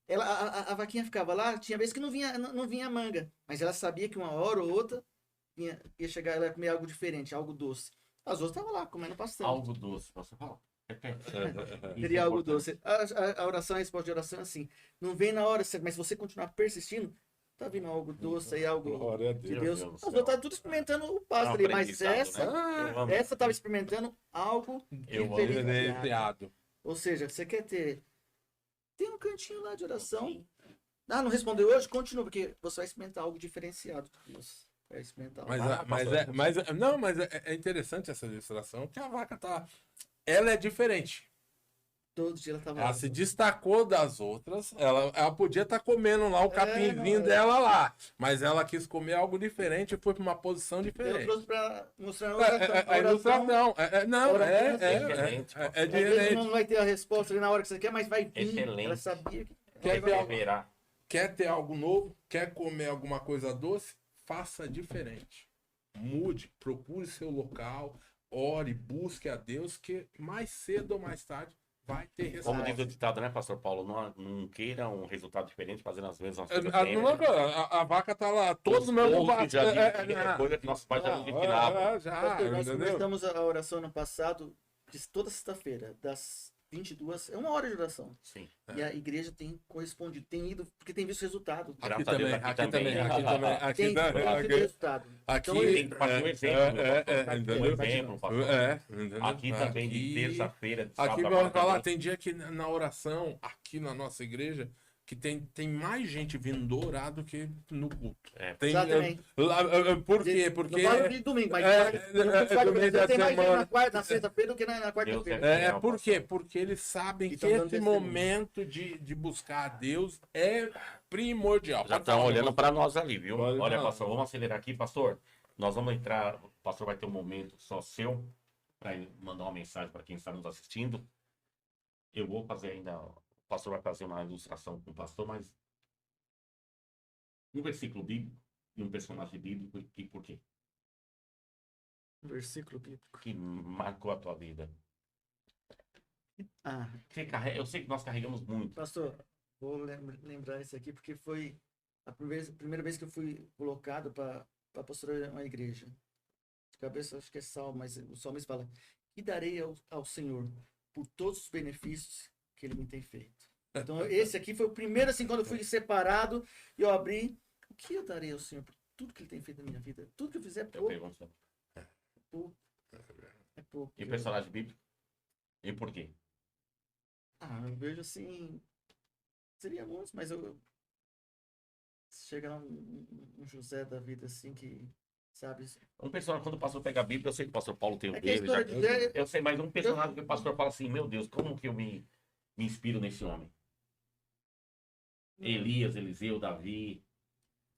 a vaquinha ficava lá, tinha vezes que não vinha manga, mas ela sabia que uma hora ou outra ia chegar, ela ia comer algo diferente, algo doce. As outras estavam lá, comendo bastante. Algo doce, posso falar? Seria algo doce. A oração, a resposta de oração é assim. Não vem na hora, mas se você continuar persistindo, tá vindo algo doce aí, algo Glória a de Deus. Deus. Deus do Nós céu. vamos estar tudo experimentando o passo ali, mas aprendizado, essa né? Eu amo. estava experimentando algo Eu amo. diferenciado. Diferenciado. Ou seja, você quer ter... Tem um cantinho lá de oração. Ah, não respondeu hoje? Continua, porque você vai experimentar algo diferenciado de Deus. Vai experimentar algo. Mas é interessante essa ilustração, que a vaca tá. Ela é diferente. Todo dia ela estava Ela se destacou das outras. Ela podia estar comendo lá o capinzinho dela lá. Mas ela quis comer algo diferente e foi para uma posição Eu diferente. trouxe para mostrar A ilustração. Excelente, É Às vezes diferente. não vai ter a resposta ali na hora que você quer, mas vai vir. Excelente. Ela sabia que... Quer ver algo? Perseverar. Quer ter algo novo? Quer comer alguma coisa doce? Faça diferente. Mude, procure seu local, ore, busque a Deus, que mais cedo ou mais tarde vai ter Como resposta. diz o ditado, né, pastor Paulo? Não queira um resultado diferente fazendo as mesmas A, coisas. a vaca tá lá, todos os meus Todos já dizem que é coisa que nossos pais já nos ensinavam. Pastor, nós entendeu? começamos a oração no passado, toda sexta-feira, das 22, é 1 hora de oração. Sim. E a igreja tem correspondido, tem ido, porque tem visto resultado. Aqui Graças a Deus, também, aqui aqui também, também. aqui também, aqui Tem também. visto resultado. Aqui, Então, tem que fazer um exemplo, meu pastor. entendeu? Um exemplo, pastor. Entendeu? Aqui também, de Aqui- terça-feira, de Aqui, sábado, vamos falar, também. tem dia que na oração, aqui na nossa igreja, que tem mais gente vindo orar do que no culto. É. Tem, Exatamente. por quê? Porque... Não falo de domingo, mas domingo da tem mais gente semana. na sexta-feira do que na quarta-feira. Por quê? Porque eles sabem E que tão dando esse testemunho. momento de buscar a Deus é primordial. Já estão olhando para nós ali, viu? Pode Olha, falar. pastor, vamos acelerar aqui, pastor. Nós vamos entrar, o pastor vai ter um momento só seu, para mandar uma mensagem para quem está nos assistindo. Eu vou fazer ainda, o pastor vai fazer uma ilustração com o pastor, mas um versículo bíblico e um personagem bíblico, e por quê? Versículo bíblico. Que marcou a tua vida. Ah, Eu sei que nós carregamos muito. pastor, vou lembrar isso aqui, porque foi a primeira vez que eu fui colocado para pastorear uma igreja. De cabeça, acho que é Salmo, mas o salmista fala: "Que darei ao Senhor por todos os benefícios que Ele me tem feito." Então, esse aqui foi o primeiro, assim, quando eu fui separado e eu abri. O que eu darei ao Senhor por tudo que Ele tem feito na minha vida? Tudo que eu fizer é Eu pouco. pergunto. É pouco. E personagem bíblico? E por quê? Eu vejo assim. Seria muitos, mas eu. Chega um José da vida assim que. Sabe? Um personagem, quando o pastor pega a Bíblia, eu sei que o pastor Paulo tem o É que a dele. história de José. Eu sei, mas um personagem que o pastor fala assim, meu Deus, como que eu me inspiro nesse homem? Elias, Eliseu, Davi.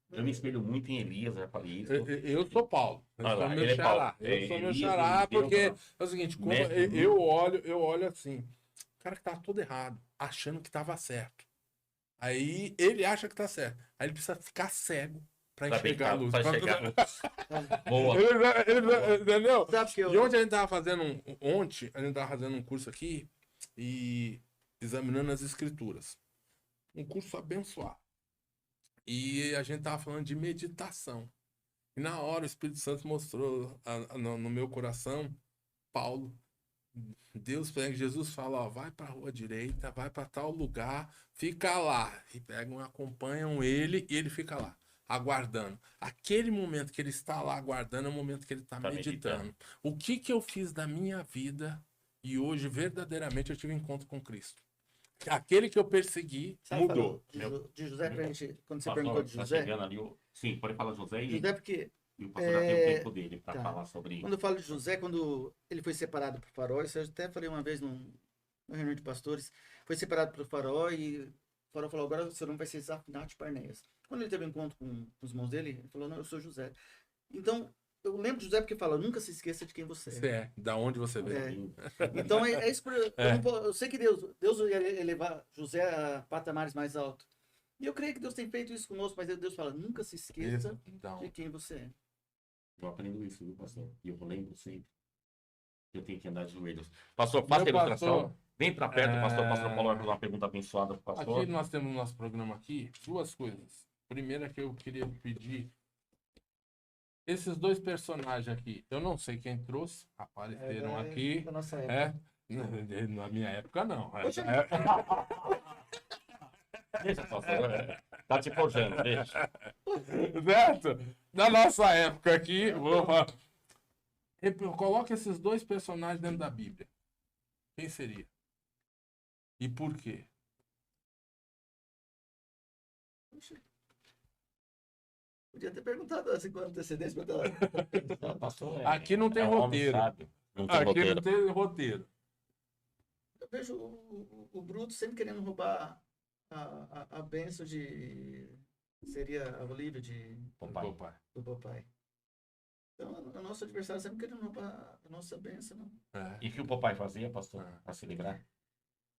Eu me espelho muito em Elias, já falei isso. Eu sou Paulo. Eu Ah sou lá, meu ele é xará. Paulo. Eu sou meu Elias, xará, Eliseu, porque não. é o seguinte, como Mestre, eu olho assim, o cara que tá todo errado, achando que tava certo. Aí ele acha que tá certo. Aí ele precisa ficar cego pra enxergar a luz. Pra chegar. Boa. Entendeu? Sabe que E ontem a gente tava fazendo um curso aqui e examinando as escrituras. Um curso abençoado. E a gente tava falando de meditação. E na hora o Espírito Santo mostrou no meu coração, Paulo, Deus pega, Jesus fala, ó, vai pra rua direita, vai pra tal lugar, fica lá. E pegam, acompanham ele e ele fica lá, aguardando. Aquele momento que ele está lá aguardando é o momento que ele está meditando. O que eu fiz da minha vida e hoje verdadeiramente eu tive encontro com Cristo. Aquele que eu persegui mudou. De José, pra gente, quando você Pastor, perguntou de tá José. chegando ali Sim, pode falar José e José, porque o pastor já tem o tempo dele para tá. falar sobre quando eu falo de José, quando ele foi separado pro faraó, isso eu até falei uma vez numa reunião de pastores, foi separado pro faraó e o faraó falou, agora seu nome vai ser Zafnat de Parneias. Quando ele teve um encontro com os irmãos dele, ele falou, não, eu sou José. Então, eu lembro de José porque fala, nunca se esqueça de quem você é. Você é, da onde você veio. Então, é isso. Eu sei que Deus ia elevar José a patamares mais altos. E eu creio que Deus tem feito isso conosco, mas Deus fala, nunca se esqueça Então, de quem você é. Eu aprendo isso, viu, pastor? E eu lembro sempre. Eu tenho que andar de joelhos. Pastor, faça a Meu ilustração. pastor, Vem para perto, pastor. Pastor Paulo vai fazer uma pergunta abençoada pro pastor. aqui nós temos no nosso programa aqui duas coisas. Primeira que eu queria pedir, esses dois personagens aqui, eu não sei quem trouxe, apareceram aqui. Da nossa É, época. Na minha época, não. Deixa, pastor. Tá te forjando, deixa. Certo? Na nossa época aqui, coloca esses dois personagens dentro da Bíblia. Quem seria? E por quê? Podia ter perguntado assim com antecedência. Pastor, Aqui não tem um homem roteiro. sábio. Não tem Aqui roteiro. não tem roteiro. Eu vejo o Bruto sempre querendo roubar a bênção de... Seria a Olívia Papai. do papai. Então, o nosso adversário sempre querendo roubar a nossa bênção, não. É. E o que o papai fazia, pastor, para se livrar?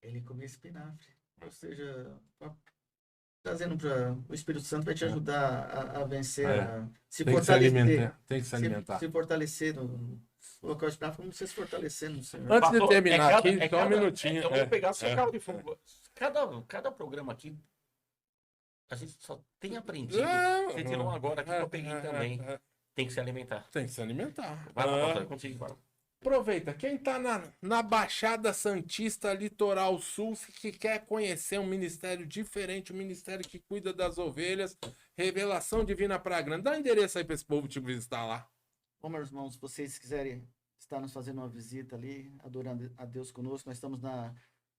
Ele comia espinafre. Ou seja, trazendo para o Espírito Santo vai te ajudar a vencer, a se Tem que se fortalecer. alimentar. Tem que se alimentar. Se fortalecer no colocar o espinafre, como você se fortalecer no Senhor. Antes de Pastor, terminar aqui, só um minutinho. Eu vou pegar seu carro de fogo. Cada programa aqui, a gente só tem aprendido. Você tirou agora aqui que eu peguei também. Tem que se alimentar. Tem que se alimentar. Vai lá, pastor, é contigo, vai lá. Aproveita, quem tá na Baixada Santista, Litoral Sul, que quer conhecer um ministério diferente, um ministério que cuida das ovelhas, Revelação Divina Praia Grande, dá um endereço aí pra esse povo te visitar lá. Bom, meus irmãos, se vocês quiserem estar nos fazendo uma visita ali, adorando a Deus conosco, nós estamos na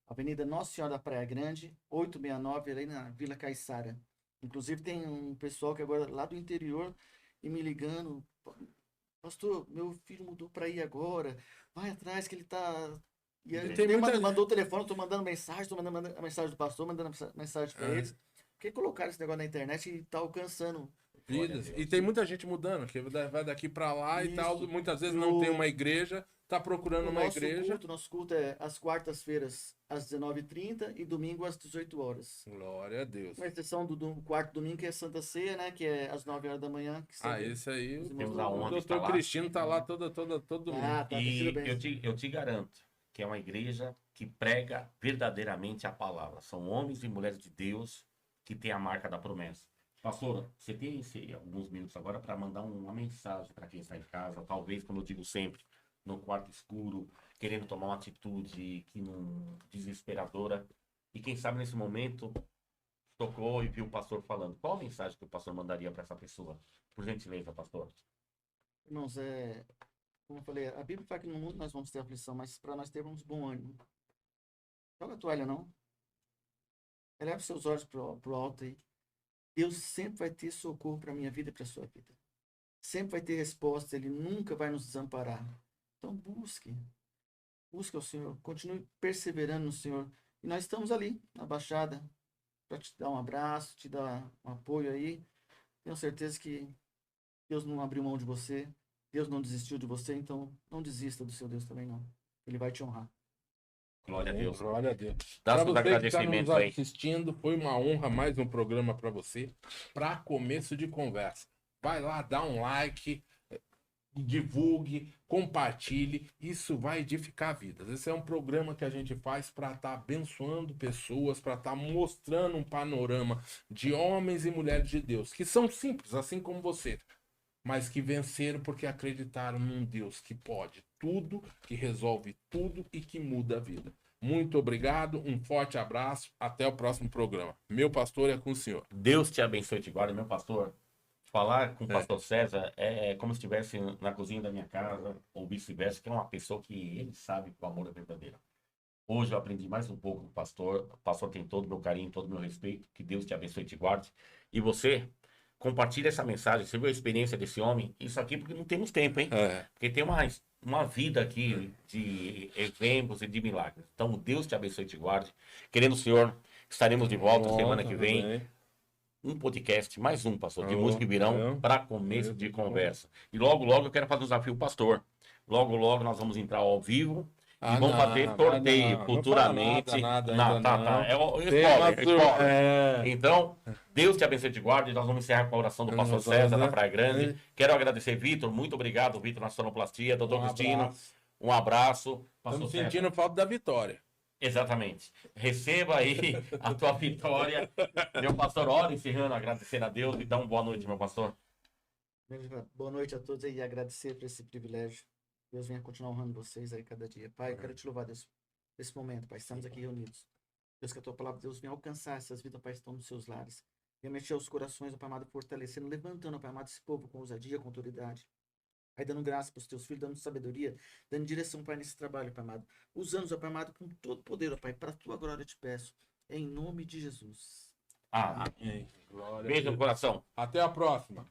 Avenida Nossa Senhora da Praia Grande, 869, ali na Vila Caiçara. Inclusive tem um pessoal que agora lá do interior e me ligando, pastor, meu filho mudou para ir agora, vai atrás que ele tá... E a gente mandou o telefone, eu tô mandando mensagem, tô mandando a mensagem do pastor, mandando mensagem para eles. Porque colocaram esse negócio na internet e tá alcançando vidas. E tem muita gente mudando, que vai daqui para lá Isso. E tal. Muitas vezes não tem uma igreja, tá procurando uma igreja. Nosso culto é às quartas-feiras, às 19h30 e domingo às 18 horas. Glória a Deus. Com exceção do quarto domingo, que é Santa Ceia, né? Que é às 9 horas da manhã. Esse aí, temos a honra o doutor Cristino tá lá todo domingo. Tá, E eu te garanto que é uma igreja que prega verdadeiramente a palavra. São homens e mulheres de Deus que têm a marca da promessa. Pastor, você tem alguns minutos agora para mandar uma mensagem para quem está em casa, talvez, como eu digo sempre, no quarto escuro, querendo tomar uma atitude que não desesperadora. E quem sabe nesse momento tocou e viu o pastor falando. Qual a mensagem que o pastor mandaria para essa pessoa? Por gentileza, pastor. Irmãos, como eu falei, a Bíblia fala que no mundo nós vamos ter aflição, mas para nós termos bom ânimo. Joga a toalha, não. Eleva seus olhos pro alto aí. Deus sempre vai ter socorro para a minha vida e para a sua vida. Sempre vai ter resposta, Ele nunca vai nos desamparar. Então busque ao Senhor, continue perseverando no Senhor. E nós estamos ali, na Baixada, para te dar um abraço, te dar um apoio aí. Tenho certeza que Deus não abriu mão de você, Deus não desistiu de você, então não desista do seu Deus também não. Ele vai te honrar. Glória a Deus. Glória a Deus. Dá Pra seus você que tá agradecimentos nos aí. assistindo, foi uma honra mais um programa para você, para começo de conversa. Vai lá, dá um like, divulgue, compartilhe, isso vai edificar vidas. Esse é um programa que a gente faz para estar abençoando pessoas, para estar mostrando um panorama de homens e mulheres de Deus, que são simples, assim como você, mas que venceram porque acreditaram num Deus que pode tudo, que resolve tudo e que muda a vida. Muito obrigado, um forte abraço, até o próximo programa. Meu pastor é com o senhor. Deus te abençoe e te guarde, meu pastor. Falar com o pastor César é como se estivesse na cozinha da minha casa, ou vice-versa, que é uma pessoa que ele sabe que o amor é verdadeiro. Hoje eu aprendi mais um pouco com o pastor. O pastor tem todo o meu carinho, todo o meu respeito. Que Deus te abençoe e te guarde. E você, compartilhe essa mensagem. Você viu a experiência desse homem? Isso aqui porque não temos tempo, hein? Porque tem uma vida aqui de exemplos e de milagres. Então, Deus te abençoe e te guarde. Querendo o Senhor, estaremos de volta semana que vem. Um podcast, mais um, pastor, de música e virão para começo de conversa. E logo, logo eu quero fazer um desafio pastor. Logo, logo nós vamos entrar ao vivo e vamos fazer sorteio futuramente. É o spoiler. Então, Deus te abençoe e te guarde. Nós vamos encerrar com a oração do pastor César da Praia Grande. Quero agradecer, Vitor. Muito obrigado, Vitor, na sonoplastia. Doutor Cristino, um abraço. Estamos sentindo falta da vitória. Exatamente. Receba aí a tua vitória. Meu pastor, ora encerrando, agradecendo a Deus e dá uma boa noite, meu pastor. Boa noite a todos aí e agradecer por esse privilégio. Deus venha continuar honrando vocês aí cada dia. Pai, eu quero te louvar, Deus, nesse momento, Pai. Estamos aqui reunidos. Deus, que a tua palavra, Deus, venha alcançar essas vidas, Pai, que estão nos seus lares. Venha mexer os corações, Pai amado, fortalecendo, levantando, Pai amado, esse povo com ousadia, com autoridade. Pai, dando graça para os teus filhos, dando sabedoria, dando direção, Pai, nesse trabalho, Pai amado. Usando-os, Pai amado, com todo poder, ó Pai, para a tua glória eu te peço. Em nome de Jesus. Amém. Glória a Beijo no Deus. coração. Até a próxima.